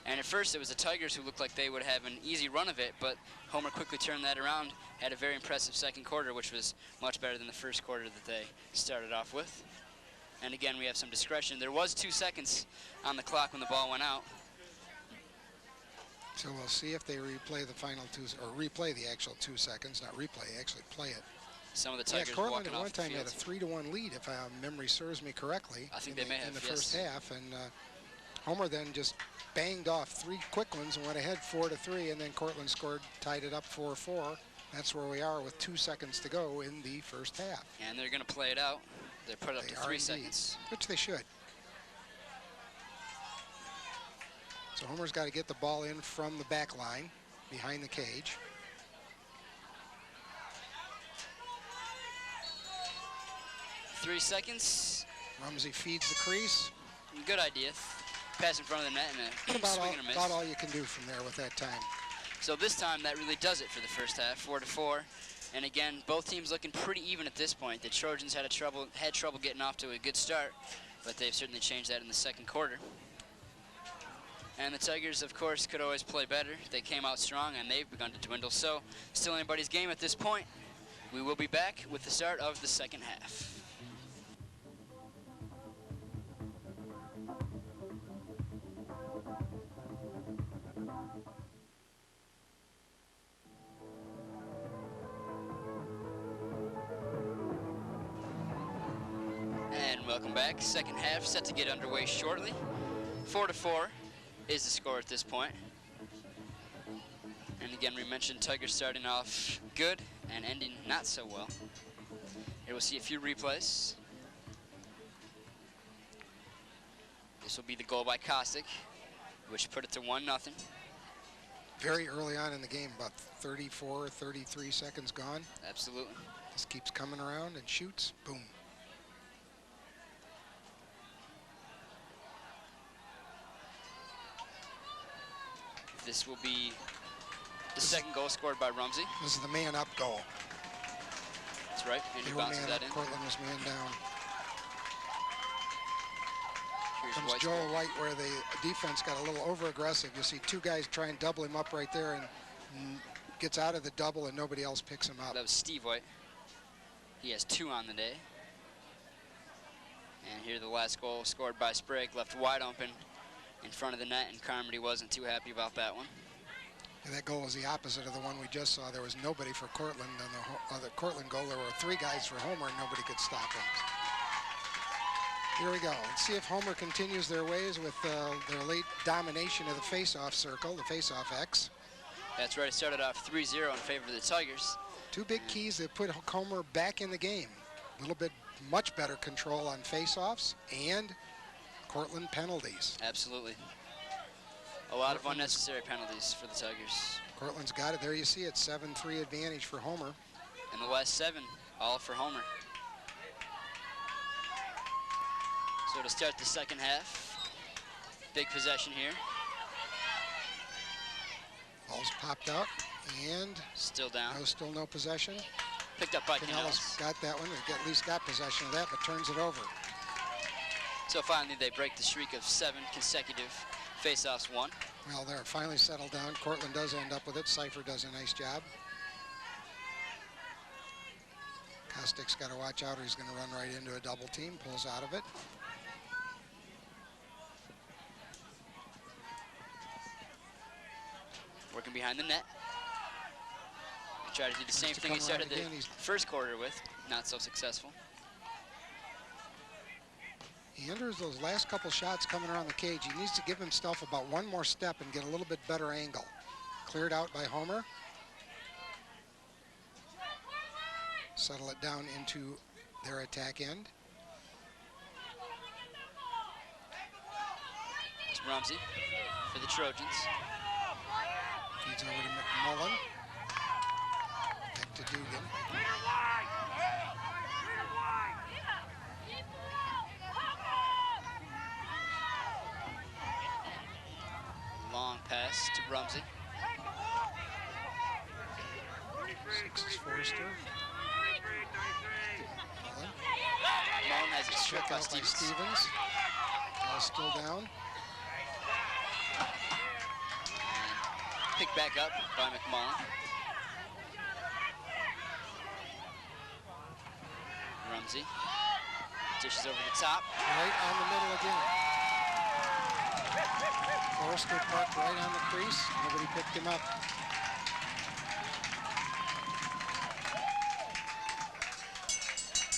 And at first it was the Tigers who looked like they would have an easy run of it, but Homer quickly turned that around, had a very impressive second quarter, which was much better than the first quarter that they started off with. And again, we have some discretion. There was 2 seconds on the clock when the ball went out. So we'll see if they replay the final 2, or replay the actual 2 seconds, not replay, actually play it. Some of the Tigers Cortland walking at one off the time had field. a 3-1 lead, if memory serves me correctly. I think they may have, in the yes. first half, and Homer then just banged off 3 quick ones and went ahead 4-3, and then Cortland scored, tied it up 4-4. That's where we are with 2 seconds to go in the first half. And they're going to play it out. They put it up to 3 seconds. Which they should. So Homer's got to get the ball in from the back line, behind the cage. Three seconds. Rumsey feeds the crease. Good idea. Pass in front of the net and a swing and a miss. About all you can do from there with that time. So this time that really does it for the first half, 4-4. And again, both teams looking pretty even at this point. The Trojans had trouble getting off to a good start, but they've certainly changed that in the second quarter. And the Tigers, of course, could always play better. They came out strong, and they've begun to dwindle. So still anybody's game at this point. We will be back with the start of the second half. And welcome back. Second half set to get underway shortly. 4-4 is the score at this point. And again, we mentioned Tigers starting off good and ending not so well. Here we'll see a few replays. This will be the goal by Kostic, which put it to 1-0. Very early on in the game, about 34, 33 seconds gone. Absolutely. This keeps coming around and shoots, boom. This will be the second goal scored by Rumsey. This is the man-up goal. That's right, and he They were bounces man that up, in. Cortland was man down. Here's Comes White's Joel goal. White, where the defense got a little over-aggressive. You see 2 guys try and double him up right there, and gets out of the double, and nobody else picks him up. That was Steve White. He has 2 on the day. And here the last goal scored by Sprague, left wide open in front of the net, and Carmody wasn't too happy about that one. And that goal was the opposite of the one we just saw. There was nobody for Cortland. On the Cortland goal, there were 3 guys for Homer, and nobody could stop him. Here we go. Let's see if Homer continues their ways with their late domination of the face-off circle, the face-off X. That's right, it started off 3-0 in favor of the Tigers. 2 big keys that put Homer back in the game. A little bit much better control on face-offs and Cortland penalties. Absolutely. A lot of unnecessary penalties for the Tigers. Cortland's got it. There you see it, 7-3 advantage for Homer. And the last 7, all for Homer. So to start the second half, big possession here. Ball's popped out, and Still down. still no possession. Picked up by Pinellas Canellas. got that one, at least got possession of that, but turns it over. So finally they break the streak of 7 consecutive face-offs won. Well, they're finally settled down. Cortland does end up with it. Cypher does a nice job. Kostic's got to watch out or he's going to run right into a double team, pulls out of it. Working behind the net. Try to do the same to thing he come started around the again. first quarter with. Not so successful. He enters those last couple shots coming around the cage. He needs to give himself about 1 more step and get a little bit better angle. Cleared out by Homer. Settle it down into their attack end. It's Rumsey for the Trojans. Feeds over to McMullen. Back to Dugan. Long pass to Rumsey. 6 is Forrester. McMullen. Long has it stripped Check by out by Stevens. Stevens. Ball still down. And picked back up by McMullen. Rumsey dishes over the top. Right on the middle again. Forrester parked right on the crease. Nobody picked him up.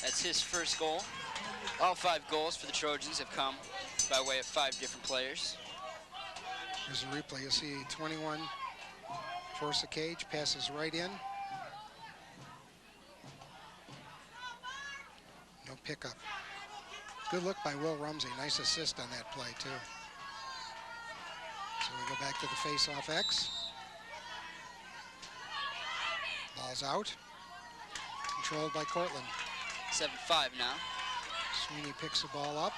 That's his first goal. All 5 goals for the Trojans have come by way of 5 different players. There's a replay. You'll see 21 force the cage, passes right in. No pickup. Good look by Will Rumsey. Nice assist on that play, too. So we go back to the face-off X. Ball's out. Controlled by Cortland. 7-5 now. Sweeney picks the ball up.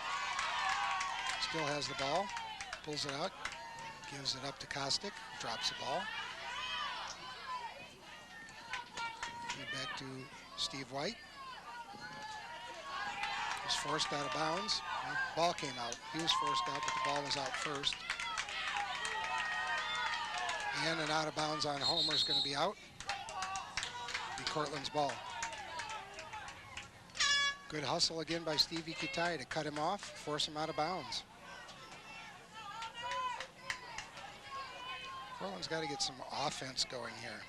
Still has the ball. Pulls it out. Gives it up to Kostick. Drops the ball. Feed back to Steve White. Was forced out of bounds. Ball came out. He was forced out, but the ball was out first. And an out of bounds on Homer is going to be out. Be Cortland's ball. Good hustle again by Stevie Kutai to cut him off, force him out of bounds. Cortland's got to get some offense going here.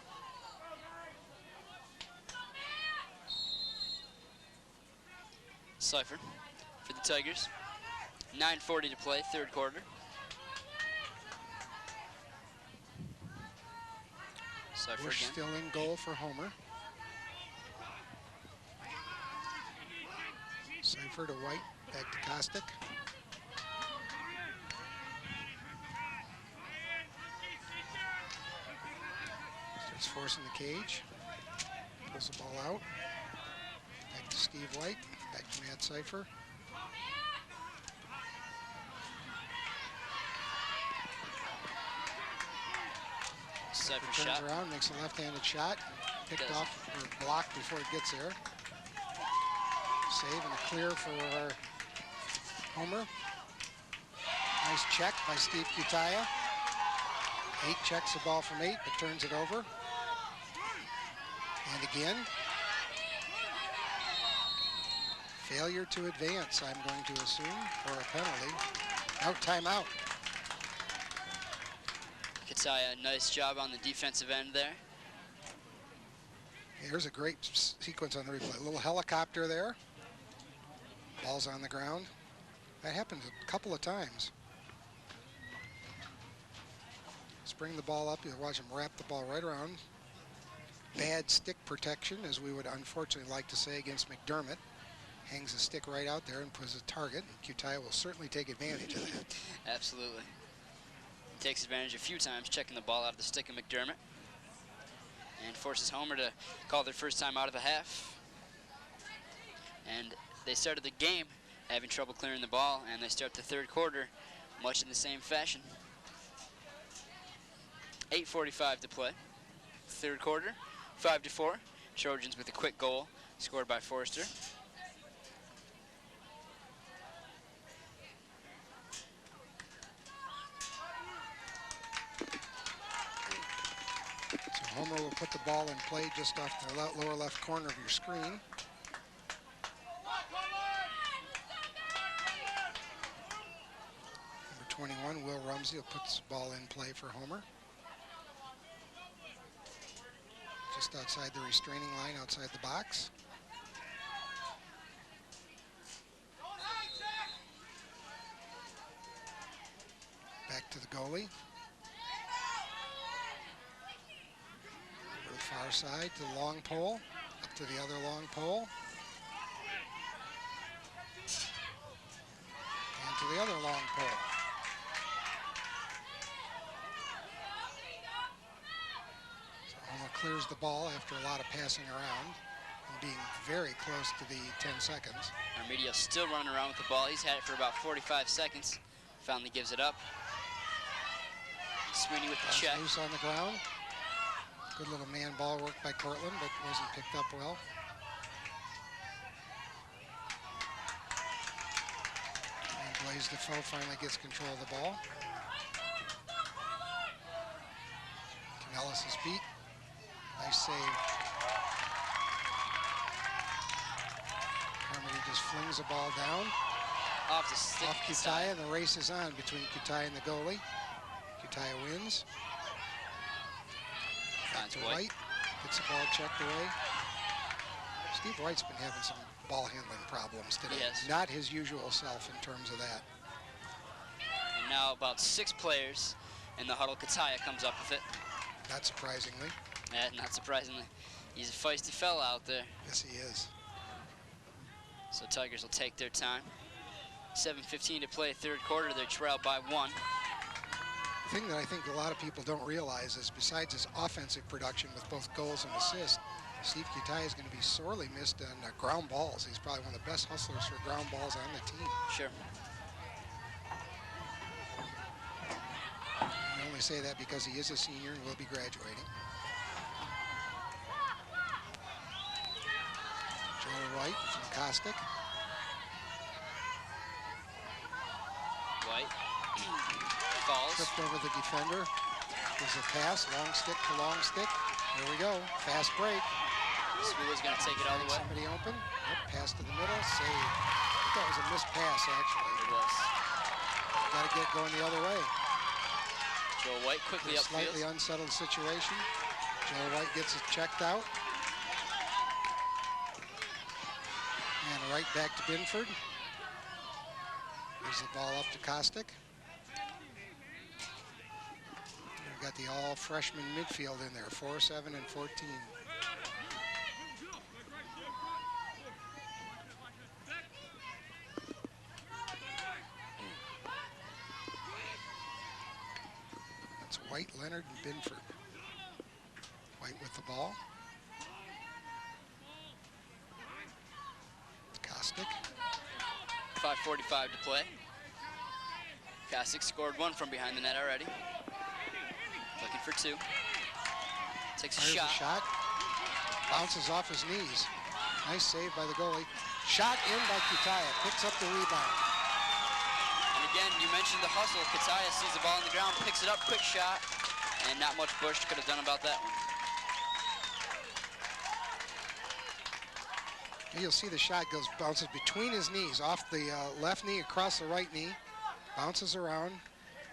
Seifert for the Tigers. 9:40 to play, 3rd quarter. Seifert Bush again. still in goal for Homer. Seifert to White, back to Kostick. Starts forcing the cage. Pulls the ball out. Back to Steve White, back to Matt Seifert. Seifert Turns shot. around, makes a left-handed shot. Picked off or blocked before it gets there. Save and a clear for Homer. Nice check by Steve Kutaya. 8 checks the ball from 8, but turns it over. And again. Failure to advance, I'm going to assume, for a penalty. Out, timeout. Kutaya, nice job on the defensive end there. Here's a great sequence on the replay. A little helicopter there. Ball's on the ground. That happens a couple of times. Let's bring the ball up. You'll watch him wrap the ball right around. Bad stick protection, as we would unfortunately like to say against McDermott. Hangs the stick right out there and puts a target. Kutaya will certainly take advantage of that. Absolutely. Takes advantage a few times, checking the ball out of the stick of McDermott. And forces Homer to call their first time out of the half. And they started the game having trouble clearing the ball, and they start the 3rd quarter much in the same fashion. 8:45 to play. 3rd quarter, 5-4. Trojans with a quick goal scored by Forrester. So Homer will put the ball in play just off the lower left corner of your screen. Number 21, Will Rumsey, will put the ball in play for Homer. Just outside the restraining line, outside the box. Back to the goalie. Over the far side to the long pole, up to the other long pole. And to the other long pole. Homer clears the ball after a lot of passing around and being very close to the 10 seconds. Armidio still running around with the ball. He's had it for about 45 seconds. Finally gives it up. Sweeney with the check. Loose on the ground. Good little man ball work by Cortland, but wasn't picked up well. And Blaze Defoe finally gets control of the ball. Canellis is beat. Nice save. Carmody just flings the ball down. Off the stick. Off Kutaya, and the race is on between Kutaya and the goalie. Kitaya wins. Back Finds to White. White. Gets the ball checked away. Steve White's been having some ball handling problems today. Yes. Not his usual self in terms of that. And now about 6 players in the huddle. Kitaya comes up with it. Not surprisingly. Not surprisingly. He's a feisty fella out there. Yes, he is. So Tigers will take their time. 7:15 to play, third quarter. They're trailed by 1. The thing that I think a lot of people don't realize is besides his offensive production with both goals and assists, Steve Kitaya is going to be sorely missed on ground balls. He's probably one of the best hustlers for ground balls on the team. Sure. I only say that because he is a senior and will be graduating. Joel White from Caustic. White falls. Tripped over the defender. There's a pass, long stick to long stick. There we go, fast break. Spula's going to take it all the way. Somebody open. Yep, pass to the middle, save. I think that was a missed pass, actually. It was. Got to get going the other way. Joel White quickly A upfield. slightly unsettled situation. Joel White gets it checked out. And right back to Binford. There's the ball up to Caustic. We've got the all-freshman midfield in there, 4, 7, and 14. That's White, Leonard, and Binford. White with the ball. Caustic. 5:45 to play. Caustic scored 1 from behind the net already. Looking for 2. Takes a Fires shot. a shot. Bounces off his knees. Nice save by the goalie. Shot in by Kitaya. Picks up the rebound. And again, you mentioned the hustle. Kitaya sees the ball on the ground, picks it up, quick shot, and not much Bush could have done about that one. You'll see the shot bounces between his knees, off the left knee, across the right knee, bounces around,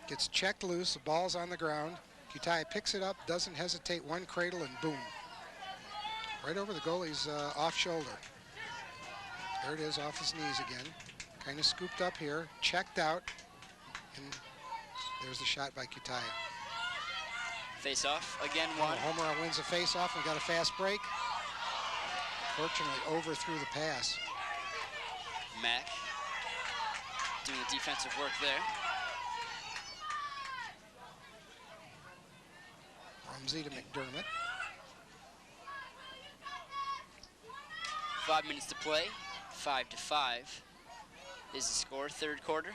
gets checked loose, the ball's on the ground. Kitaya picks it up, doesn't hesitate, one cradle, and boom. Right over the goalie's off shoulder. There it is, off his knees again. Kind of scooped up here, checked out, and there's the shot by Kitaya. Face off, again 1. Homer wins the face-off and got a fast break. Fortunately, overthrew the pass. Mack doing the defensive work there. Rumsey to McDermott. 5 minutes to play, 5-5 is the score, third quarter.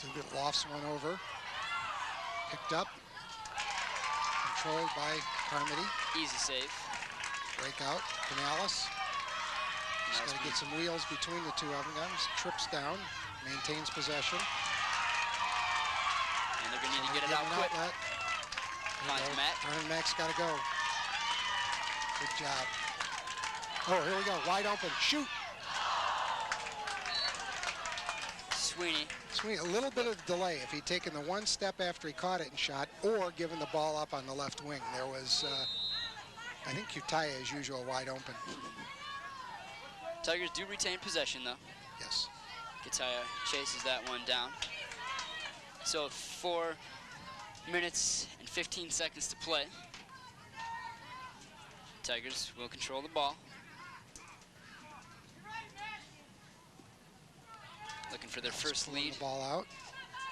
Dugan lofts one over. Picked up. Controlled by Carmody. Easy save. Breakout. Canales. Just got to get some wheels between the two of them. Trips down. Maintains possession. And they're going to need to get it out quick. Finds Mack. Vernon Mack's got to go. Good job. Oh, here we go. Wide open. Shoot. Sweeney. Sweeney, a little bit of delay. If he'd taken the one step after he caught it and shot, or given the ball up on the left wing, there was, I think, Kitaya, as usual, wide open. Tigers do retain possession, though. Yes. Kitaya chases that one down. So 4 minutes and 15 seconds to play. Tigers will control the ball. Looking for their first lead The ball out.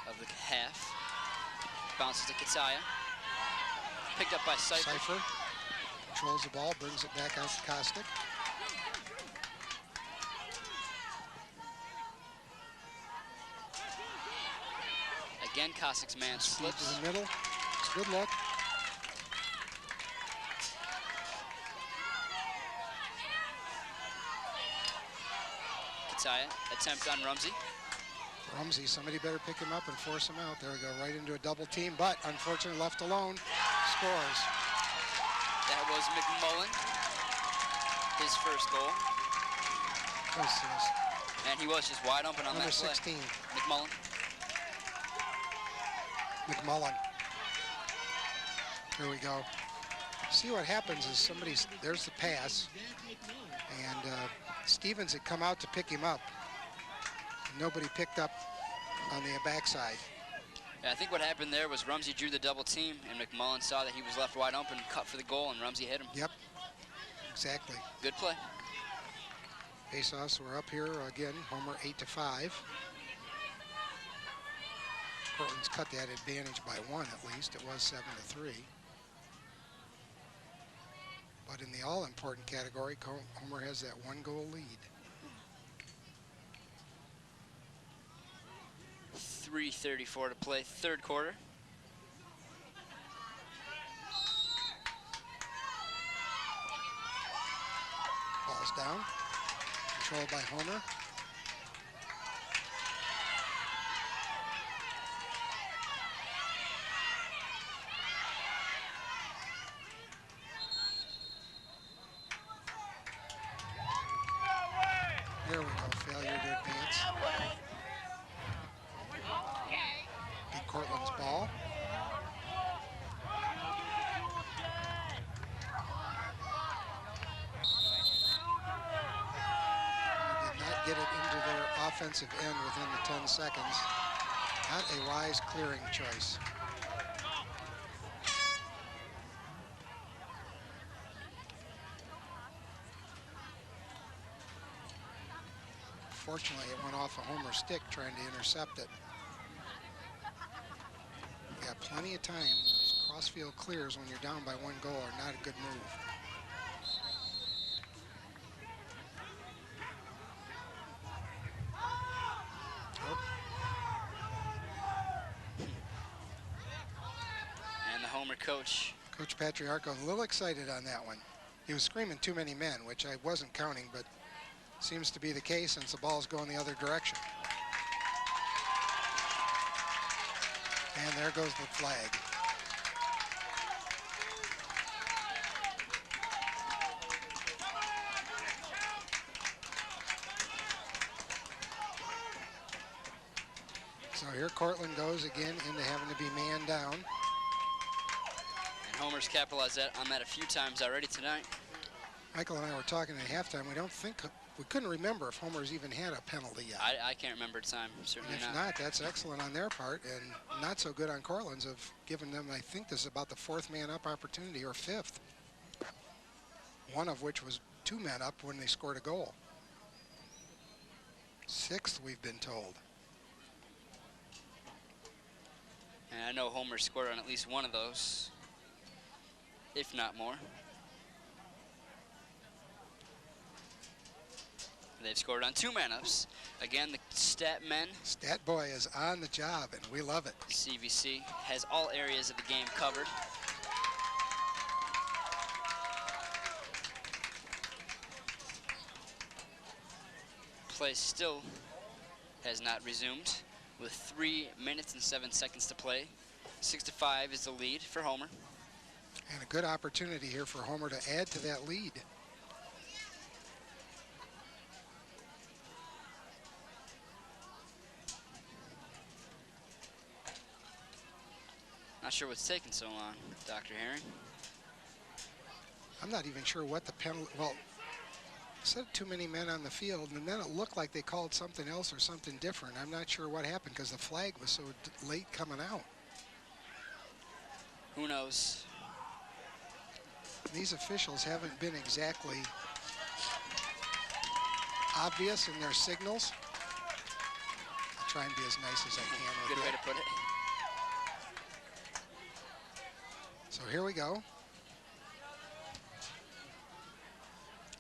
of the half. Bounces to Kitaya. Picked up by Cipher. Cipher controls the ball, brings it back out to Caustic. Again, Caustic's man Speed slips. to the middle. It's a good look. Kitaya, attempt on Rumsey. Rumsey, somebody better pick him up and force him out. There we go, right into a double team, but unfortunately left alone. Scores. That was McMullen, his first goal. Who's this? And he was just wide open on Number that play. 16. McMullen. McMullen. Here we go. See what happens is there's the pass, and Stevens had come out to pick him up. Nobody picked up on the backside. Yeah, I think what happened there was Rumsey drew the double team, and McMullen saw that he was left wide open, cut for the goal, and Rumsey hit him. Yep, exactly. Good play. Faceoffs were up here again. Homer 8-5. Cortland's cut that advantage by 1 at least. It was 7-3. But in the all-important category, Homer has that 1-goal lead. 3:34 to play, third quarter. Ball's down. Controlled by Homer. There we go, failure to advance. Be Cortland's ball. Did not get it into their offensive end within the 10 seconds. Not a wise clearing choice. Fortunately, it went off a Homer stick trying to intercept it. Got plenty of time. Those crossfield clears when you're down by 1 goal are not a good move. Oh. And the Homer coach. Coach Patriarco a little excited on that one. He was screaming too many men, which I wasn't counting, but seems to be the case since the ball's going the other direction. And there goes the flag. So here Cortland goes again into having to be man down. And Homer's capitalized on that a few times already tonight. Michael and I were talking at halftime. We couldn't remember if Homer's even had a penalty yet. I can't remember the time, certainly If not, that's excellent on their part, and not so good on Cortland's of giving them, I think this is about the 4th man up opportunity, or 5th. One of which was 2 men up when they scored a goal. 6th, we've been told. And I know Homer scored on at least one of those, if not more. They've scored on 2 man-ups. Again, the stat men. Stat boy is on the job, and we love it. CVC has all areas of the game covered. Play still has not resumed with 3 minutes and 7 seconds to play. 6-5 is the lead for Homer. And a good opportunity here for Homer to add to that lead. Not sure what's taking so long, Dr. Herring. I'm not even sure what the penalty, well, said too many men on the field, and then it looked like they called something else or something different. I'm not sure what happened because the flag was so late coming out. Who knows? These officials haven't been exactly obvious in their signals. I'll try and be as nice as I can with Good way it. to put it. So here we go.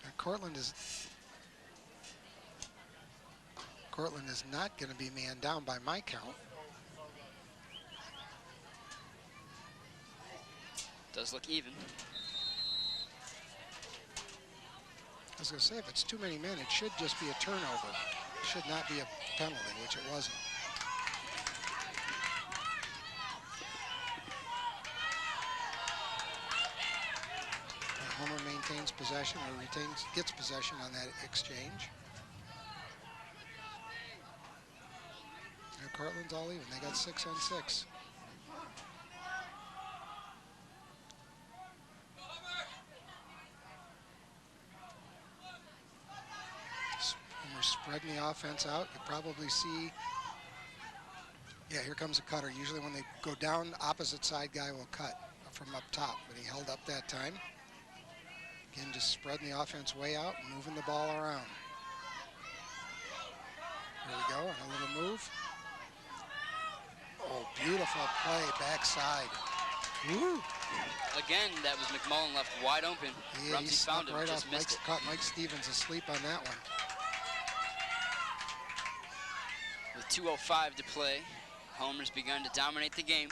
And Cortland is not going to be man down by my count. Does look even. I was going to say, if it's too many men, it should just be a turnover. It should not be a penalty, which it wasn't. Homer maintains possession, or gets possession on that exchange. And Cortland's all even. They got 6 on 6. spreading the offense out. You probably see, yeah, here comes a cutter. Usually when they go down, the opposite side guy will cut from up top, but he held up that time. Again, just spreading the offense way out, moving the ball around. There we go, and a little move. Oh, beautiful play, backside. Woo! Again, that was McMullen left wide open. Yeah, Rumsey found him, right just off missed it. Caught Mike Stevens asleep on that one. With 2:05 to play, Homer's begun to dominate the game.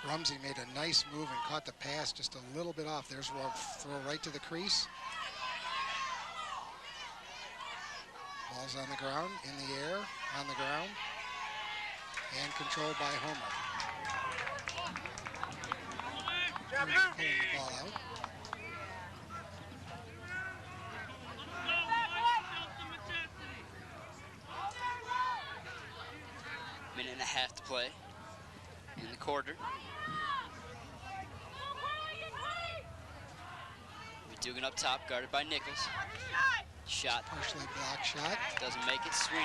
Rumsey made a nice move and caught the pass just a little bit off. There's one throw right to the crease. Ball's on the ground, in the air, on the ground, and controlled by Homer. Pulling the ball out. Minute and a half to play in the quarter. Dugan up top, guarded by Nichols. Shot. Partially blocked shot. Doesn't make it. Sweeney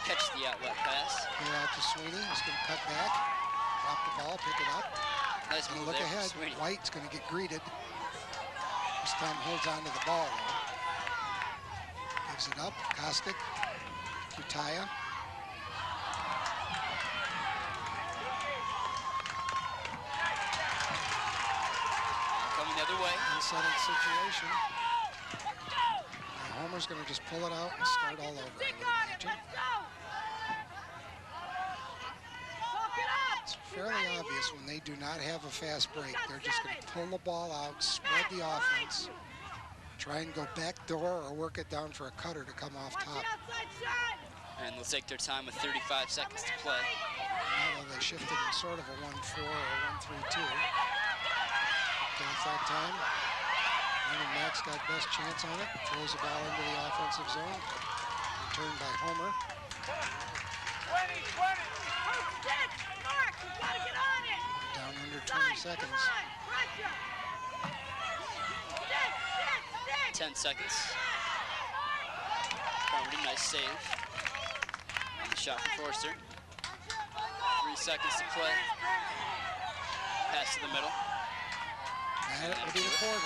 catches the outlet pass. Get out to Sweeney. He's going to cut back. Drop the ball, pick it up. Nice move Look there ahead. Sweeney. White's going to get greeted. This time holds on to the ball, though. Gives it up. Kostic. Kutaya. Coming the other way. Unsettled situation. Now Homer's going to just pull it out and start all over, I would imagine. It's fairly obvious when they do not have a fast break. They're just going to pull the ball out, spread the offense, try and go back door or work it down for a cutter to come off top. And they'll take their time with 35 seconds to play. Now they shifted in sort of a 1-4 or a 1-3-2. Off that time. Brandon Max got best chance on it. Throws the ball into the offensive zone. Returned by Homer. 20, 20. Mark, you gotta get on it. Down under 20 seconds. 10 seconds. Carmody, nice save. And the shot from Forster. 3 seconds to play. Pass to the middle. And it will be the quarter.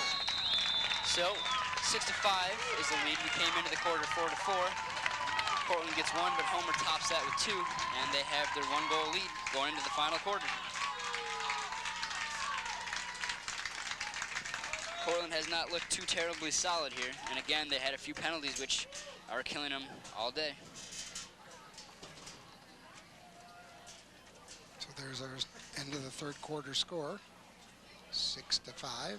So, 6-5 is the lead. We came into the quarter 4-4. Cortland gets one, but Homer tops that with 2, and they have their 1-goal lead going into the final quarter. Cortland has not looked too terribly solid here, and again, they had a few penalties which are killing them all day. So there's our end of the third quarter score. 6-5.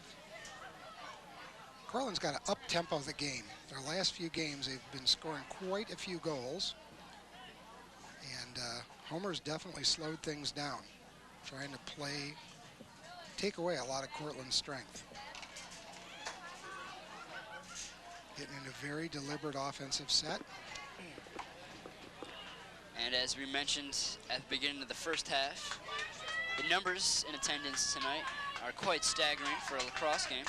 Cortland's got to up-tempo the game. Their last few games, they've been scoring quite a few goals. And Homer's definitely slowed things down, trying to take away a lot of Cortland's strength. Getting in a very deliberate offensive set. And as we mentioned at the beginning of the first half, the numbers in attendance tonight are quite staggering for a lacrosse game.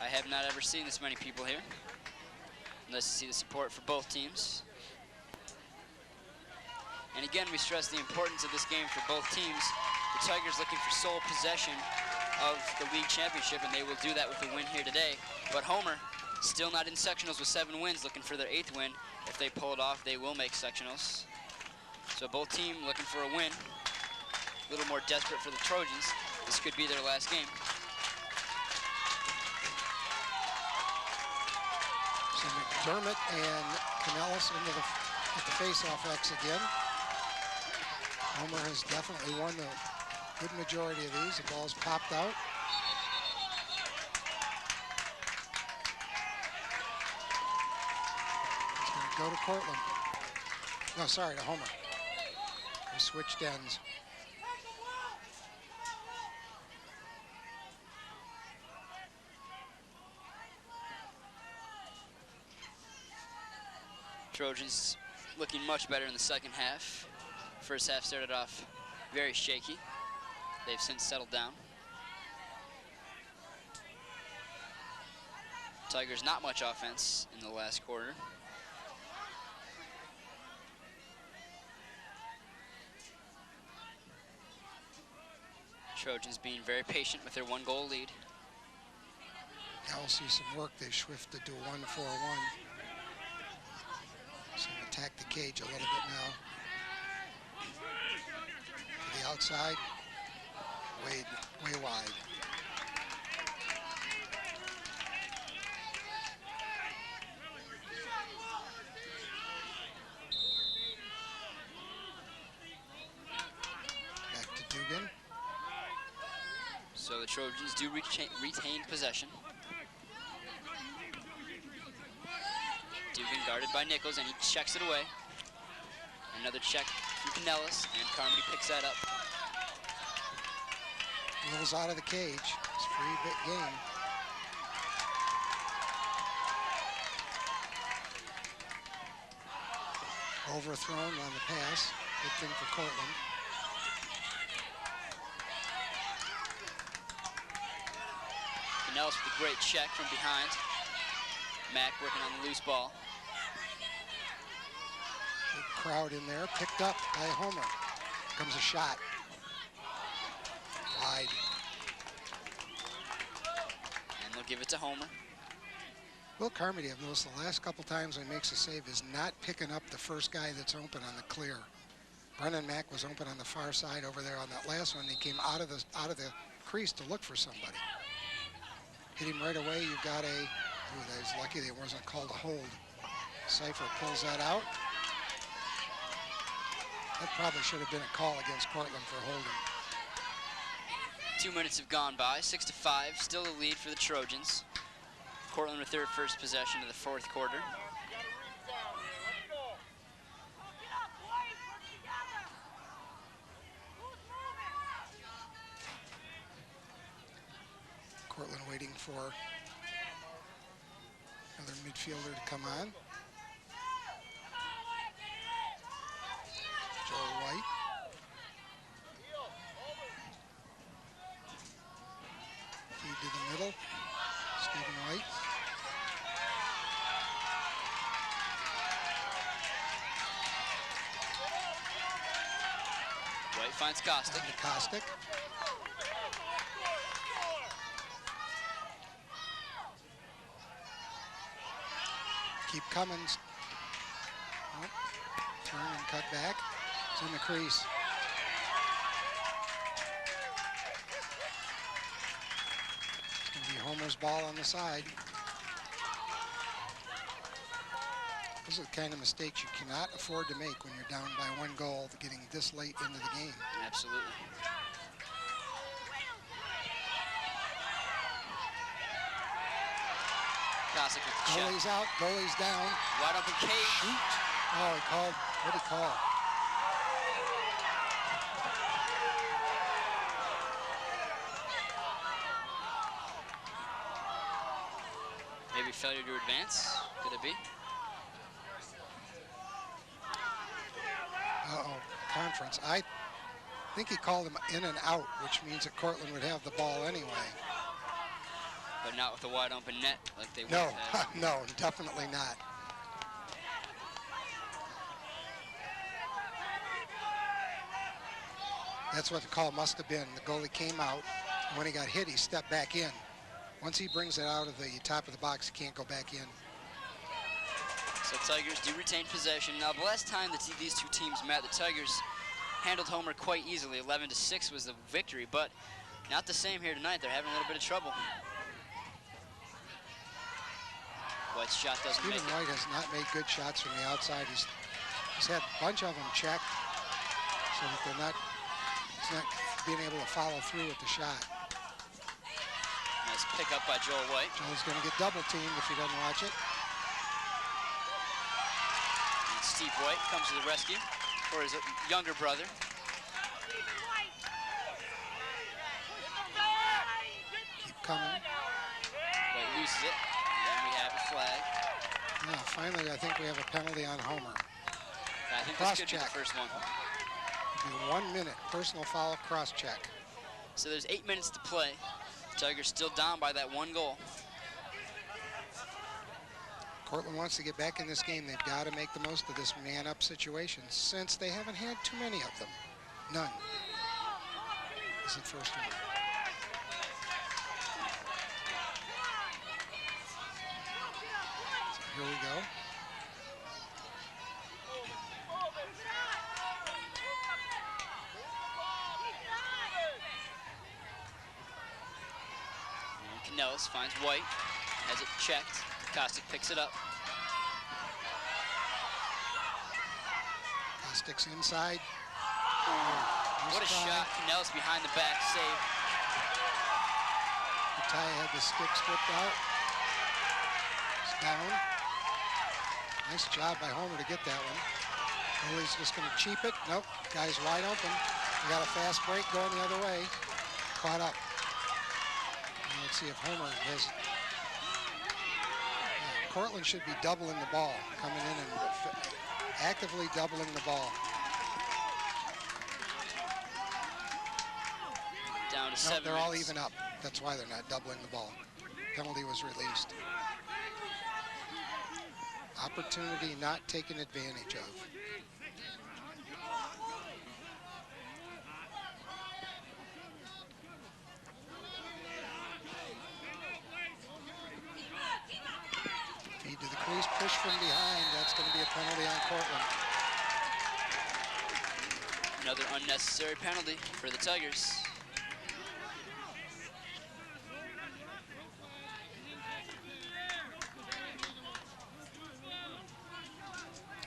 I have not ever seen this many people here. Nice to see the support for both teams. And again, we stress the importance of this game for both teams. The Tigers looking for sole possession of the league championship, and they will do that with a win here today. But Homer, still not in sectionals with 7 wins, looking for their 8th win. If they pull it off, they will make sectionals. So both teams looking for a win. A little more desperate for the Trojans. This could be their last game. So McDermott and Canellis at the face-off X again. Homer has definitely won the good majority of these. The ball's popped out. It's going to go to Cortland. No, sorry, to Homer. They switched ends. Trojans looking much better in the second half. First half started off very shaky. They've since settled down. Tigers not much offense in the last quarter. Trojans being very patient with their 1-goal lead. Now we'll see some work. They shifted to a 1-4-1. See them attack the cage a little bit now. To the outside, way wide. Back to Dugan. So the Trojans do retain possession. Dugan guarded by Nichols, and he checks it away. Another check from Pinellas, and Carmody picks that up. Rolls out of the cage. It's a free bit game. Overthrown on the pass. Good thing for Cortland. Pinellas with a great check from behind. Mack working on the loose ball. Big crowd in there, picked up by Homer. Comes a shot. Wide. And they'll give it to Homer. Will Carmody, I've noticed the last couple times when he makes a save, is not picking up the first guy that's open on the clear. Brennan Mack was open on the far side over there on that last one. He came out of the crease to look for somebody. Hit him right away. You've got a, ooh, that was lucky that it wasn't called a hold. Cypher pulls that out. That probably should have been a call against Cortland for holding. 2 minutes have gone by, 6-5, still the lead for the Trojans. Cortland with their first possession of the fourth quarter. Cortland waiting for another midfielder to come on. Joel White. Feed to the middle. Stephen White. White finds Kostick. Down to Kostick. Keep coming. Oh, turn and cut back. It's in the crease. It's going to be Homer's ball on the side. Those are the kind of mistakes you cannot afford to make when you're down by 1 goal getting this late into the game. Absolutely. Kostick with the check. Goalie's out, goalie's down. Wide open cage. Shoot. Oh, he called, what did he call? Maybe failure to advance. Could it be? Uh-oh, conference. I think he called him in and out, which means that Cortland would have the ball anyway. But not with a wide open net like they would No, have. no, definitely not. That's what the call must have been. The goalie came out, and when he got hit, he stepped back in. Once he brings it out of the top of the box, he can't go back in. So Tigers do retain possession. Now, the last time that these two teams met, the Tigers handled Homer quite easily. 11-6 was the victory, but not the same here tonight. They're having a little bit of trouble. White's shot doesn't make it. Stephen White has not made good shots from the outside. He's had a bunch of them checked so that he's not being able to follow through with the shot. Nice pick up by Joel White. Joel's going to get double teamed if he doesn't watch it. And Steve White comes to the rescue for his younger brother. Keep coming. White loses it. And we have a flag. Now, finally, I think we have a penalty on Homer. I think this could be the first one. It'll be 1 minute. Personal foul, cross check. So there's 8 minutes to play. Tigers still down by that 1 goal. Cortland wants to get back in this game. They've got to make the most of this man-up situation since they haven't had too many of them. None. is the first one. So here we go. Canellis finds White, has it checked. Kostic picks it up. Kostic's inside. What a shot. Canellis behind the back, save. Ty had the stick stripped out. It's down. Nice job by Homer to get that one. Goalie's just going to cheap it. Nope, guy's wide open. We got a fast break going the other way. Caught up. And let's see if Homer has... Cortland should be doubling the ball, coming in and actively doubling the ball. Down to 7 They're all minutes. even up. That's why they're not doubling the ball. Penalty was released. Opportunity not taken advantage of. Feed to the crease, push from behind. That's going to be a penalty on Cortland. Another unnecessary penalty for the Tigers.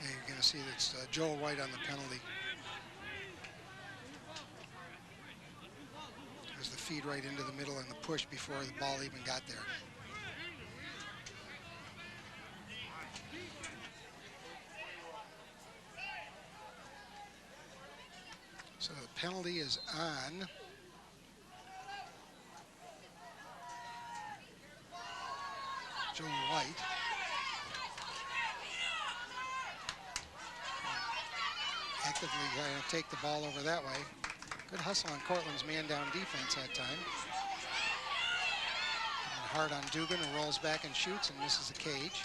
You're going to see that's Joel White on the penalty. There's the feed right into the middle and the push before the ball even got there. So the penalty is on Joel White. Actively trying to take the ball over that way. Good hustle on Cortland's man-down defense that time. And hard on Dugan, who rolls back and shoots and misses the cage.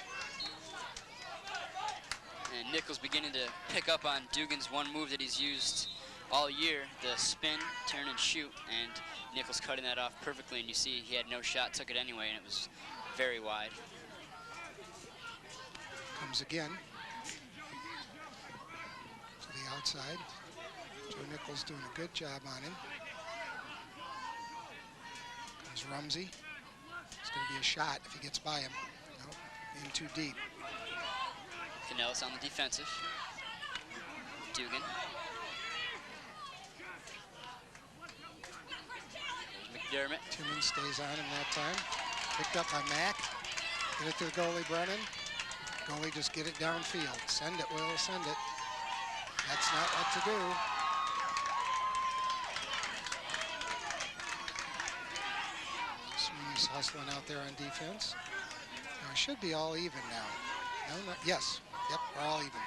And Nichols beginning to pick up on Dugan's one move that he's used all year, the spin, turn, and shoot. And Nichols cutting that off perfectly, and you see he had no shot, took it anyway, and it was very wide. Comes again. Outside. Joe Nichols doing a good job on him. Comes Rumsey. It's going to be a shot if he gets by him. Nope, in too deep. Canellis on the defensive. Dugan. McDermott. Timmons stays on him that time. Picked up by Mack. Get it to the goalie, Brennan. Goalie just get it downfield. Send it, Will, send it. That's not what to do. Sweeney's hustling out there on defense. Now it should be all even now. No, not, yes. Yep, we're all even.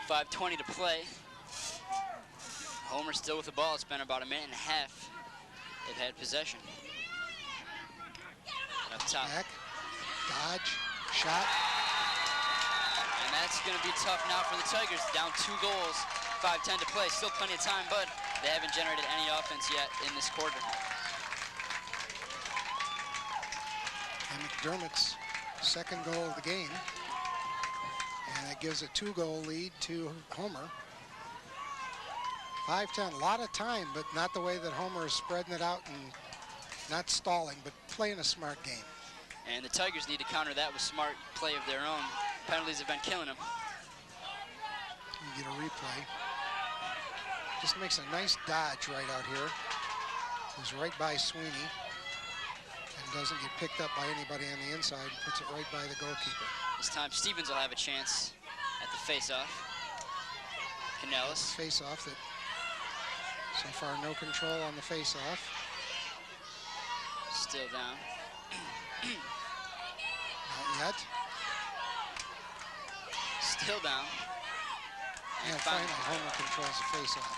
5:20 to play. Homer still with the ball. It's been about a minute and a half. They've had possession. And up top. Back, dodge, shot. And that's going to be tough now for the Tigers. Down 2 goals, 5:10 to play. Still plenty of time, but they haven't generated any offense yet in this quarter. And McDermott's second goal of the game. And that gives a 2-goal lead to Homer. 5:10, a lot of time, but not the way that Homer is spreading it out and not stalling, but playing a smart game. And the Tigers need to counter that with smart play of their own. Penalties have been killing them. You get a replay. Just makes a nice dodge right out here. Goes right by Sweeney and doesn't get picked up by anybody on the inside. Puts it right by the goalkeeper. This time Stevens will have a chance at the face-off. Canellis. Face-off that so far no control on the face-off. Still down. Not yet. Still down. And finally Homer controls the face-off.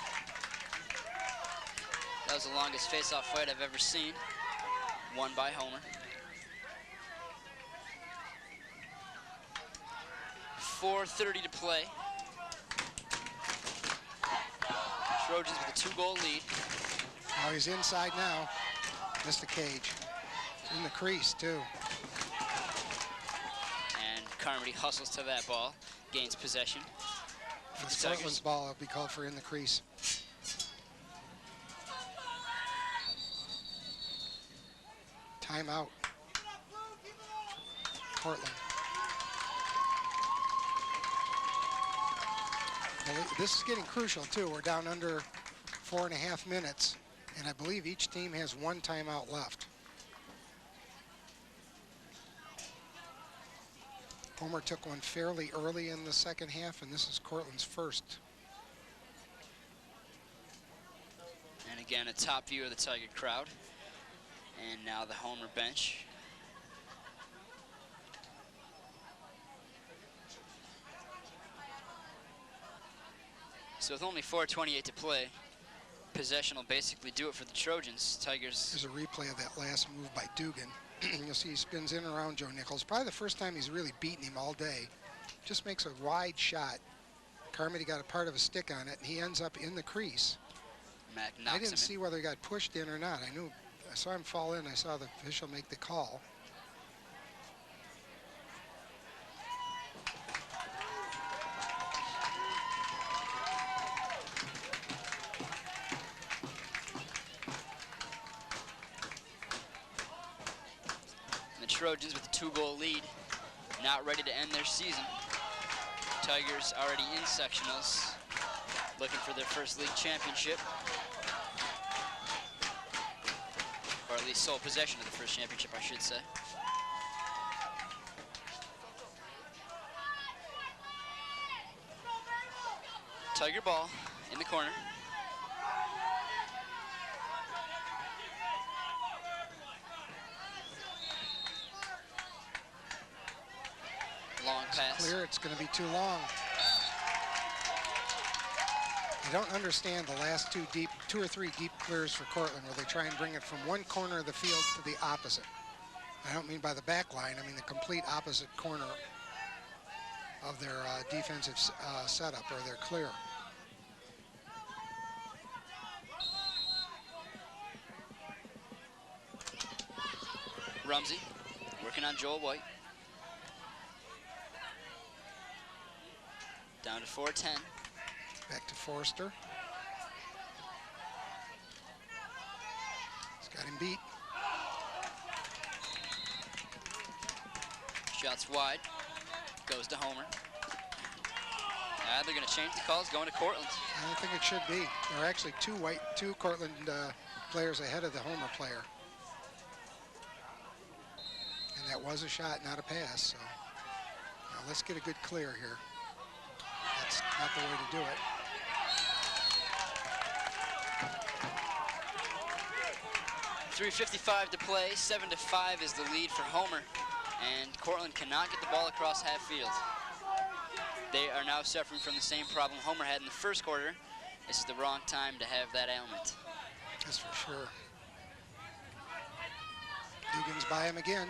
That was the longest face-off fight I've ever seen. Won by Homer. 4:30 to play. Trojans with a 2-goal lead. Oh, he's inside now. Missed the cage. In the crease, too. And Carmody hustles to that ball, gains possession. If it's Cortland's ball, it'll be called for in the crease. Timeout. Cortland. Well, this is getting crucial, too. We're down under 4.5 minutes, and I believe each team has one timeout left. Homer took one fairly early in the second half, and this is Cortland's first. And again, a top view of the Tiger crowd. And now the Homer bench. So with only 4:28 to play, possession will basically do it for the Trojans. Tigers. There's a replay of that last move by Dugan. You'll see he spins in and around Joe Nichols. Probably the first time he's really beaten him all day. Just makes a wide shot. Carmody got a part of a stick on it, and he ends up in the crease. Mac knocks I didn't him see in. whether he got pushed in or not. I saw him fall in. I saw the official make the call. Trojans with a 2-goal lead, not ready to end their season. Tigers already in sectionals, looking for their first league championship, or at least sole possession of the first championship, I should say. Tiger ball in the corner. Long pass. Clear, it's going to be too long. I don't understand the last two or three deep clears for Cortland where they try and bring it from one corner of the field to the opposite. I don't mean by the back line, I mean the complete opposite corner of their defensive setup or their clear. Rumsey working on Joel White. Down to 4:10. Back to Forrester. He's got him beat. Shots wide. Goes to Homer. They're going to change the calls, going to Cortland. I don't think it should be. There are actually two Cortland players ahead of the Homer player. And that was a shot, not a pass. So now let's get a good clear here. That's not the way to do it. .355 to play, 7-5 is the lead for Homer, and Cortland cannot get the ball across half field. They are now suffering from the same problem Homer had in the first quarter. This is the wrong time to have that ailment. That's for sure. Dugan's by him again.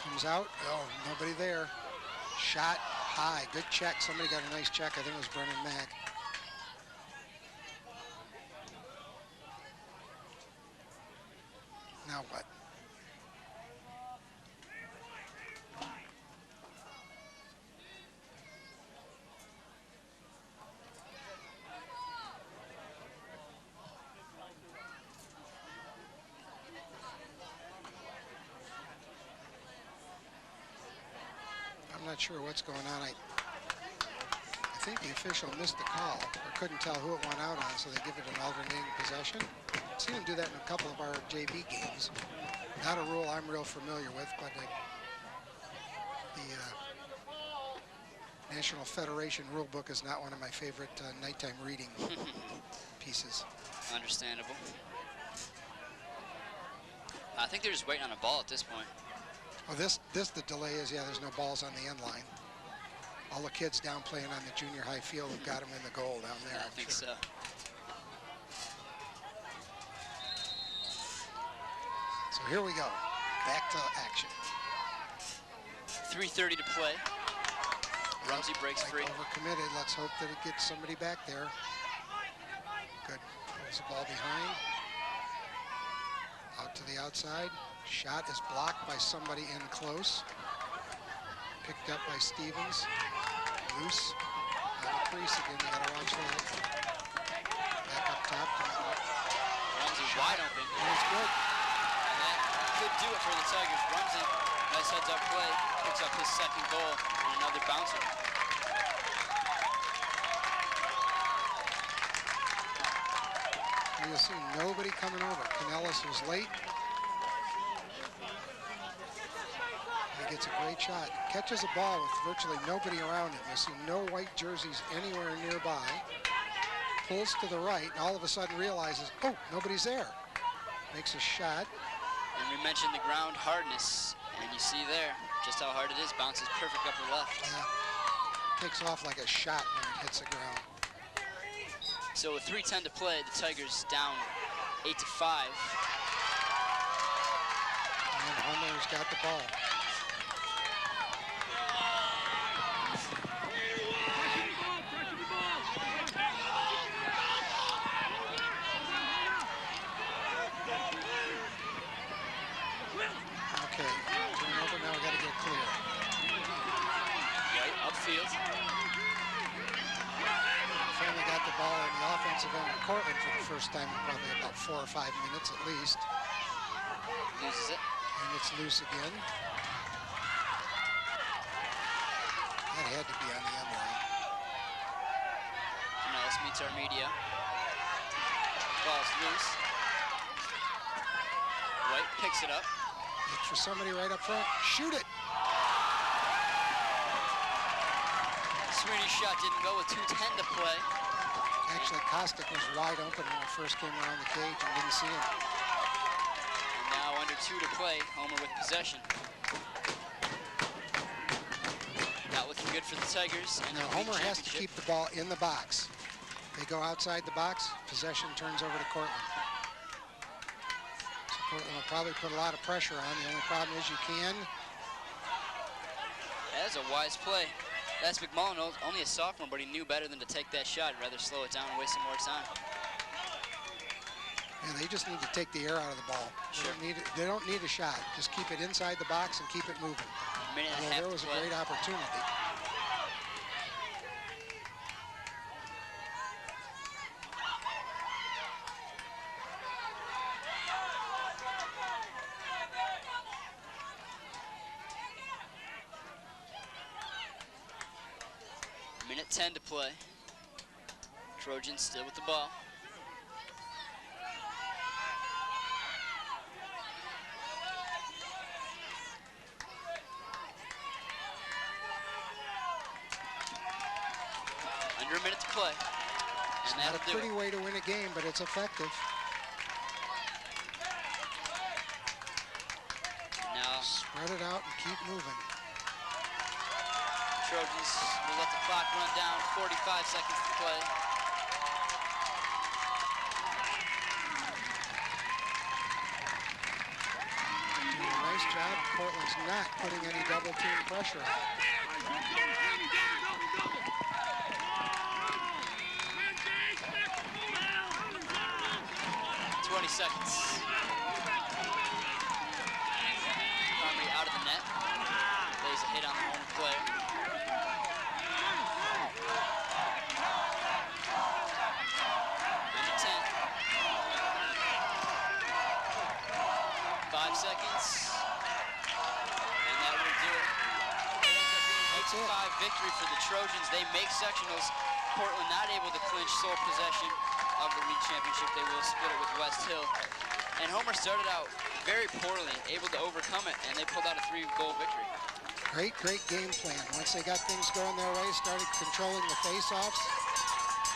Comes out. Oh, nobody there. Shot high. Good check. Somebody got a nice check. I think it was Brennan Mack. Now what? I'm not sure what's going on. I think the official missed the call or couldn't tell who it went out on, so they give it an alternating possession. I've seen him do that in a couple of our JV games. Not a rule I'm real familiar with, but the National Federation rule book is not one of my favorite nighttime reading pieces. Understandable. I think they're just waiting on a ball at this point. Oh, the delay is, yeah, there's no balls on the end line. All the kids down playing on the junior high field have got them in the goal down there. I think so. So here we go, back to action. 3:30 to play. Rumsey breaks free. Overcommitted. Let's hope that it gets somebody back there. Good. Pulls the ball behind. Out to the outside. Shot is blocked by somebody in close. Picked up by Stevens. Loose. Out of crease again. You gotta watch that. Back up top. Rumsey wide open. And it's good. And that could do it for the Tigers. Rumsey, nice heads-up play, picks up his second goal and another bouncer. You'll see nobody coming over. Canellis was late. He gets a great shot. Catches a ball with virtually nobody around him. You see no white jerseys anywhere nearby. Pulls to the right and all of a sudden realizes, oh, nobody's there. Makes a shot. And we mentioned the ground hardness, and you see there just how hard it is. Bounces perfect upper left. Yeah. Takes off like a shot when it hits the ground. So with 3:10 to play, the Tigers down 8-5. And Homer's got the ball. Okay, turnover, now we got to get clear. Right upfield. Finally got the ball in the offensive end of Cortland for the first time in probably about 4 or 5 minutes at least. Loses it. And it's loose again. That had to be on the end line. Canellis meets our media. Ball's loose. White picks it up. It's for somebody right up front. Shoot it! Sweeney's shot didn't go with 2:10 to play. Actually, Kostick was wide open when he first came around the cage and didn't see him. And now under 2 to play, Homer with possession. Not looking good for the Tigers. And Now, Homer has to keep the ball in the box. They go outside the box, possession turns over to Cortland. So Cortland will probably put a lot of pressure on. The only problem is you can. That's a wise play. That's McMullen, only a sophomore, but he knew better than to take that shot. Rather slow it down and waste some more time. And they just need to take the air out of the ball. Sure. They don't need a shot. Just keep it inside the box and keep it moving. Minute and a Well, half there to was a play. great opportunity. Minute 10 to play. Trojans still with the ball. Under a minute to play. It's And not a that'll do pretty it. way to win a game, but it's effective. Now Spread it out and keep moving. Trojans will let the clock run down. 45 seconds to play. Doing a nice job. Cortland's not putting any double team pressure on. 20 seconds. Montgomery out of the net. Lays a hit on the home player. Under 10. 5 seconds. And that will do it. It ends up being an 8-5 victory for the Trojans. They make sectionals. Cortland not able to clinch sole possession of the league championship. They will split it with West Hill. And Homer started out very poorly, able to overcome it, and they pulled out a 3-goal victory. Great game plan. Once they got things going their way, started controlling the face-offs,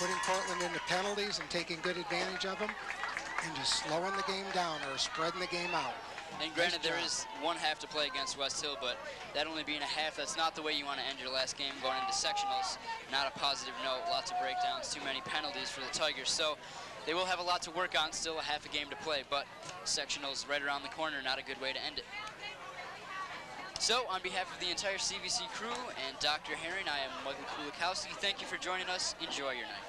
putting Cortland into penalties and taking good advantage of them, and just slowing the game down or spreading the game out. And granted, Nice there job. is one half to play against West Hill, but that only being a half, that's not the way you want to end your last game going into sectionals. Not a positive note, lots of breakdowns, too many penalties for the Tigers. So they will have a lot to work on, still a half a game to play, but sectionals right around the corner, not a good way to end it. So on behalf of the entire CVC crew and Dr. Herring, I am Michael Kulikowski. Thank you for joining us. Enjoy your night.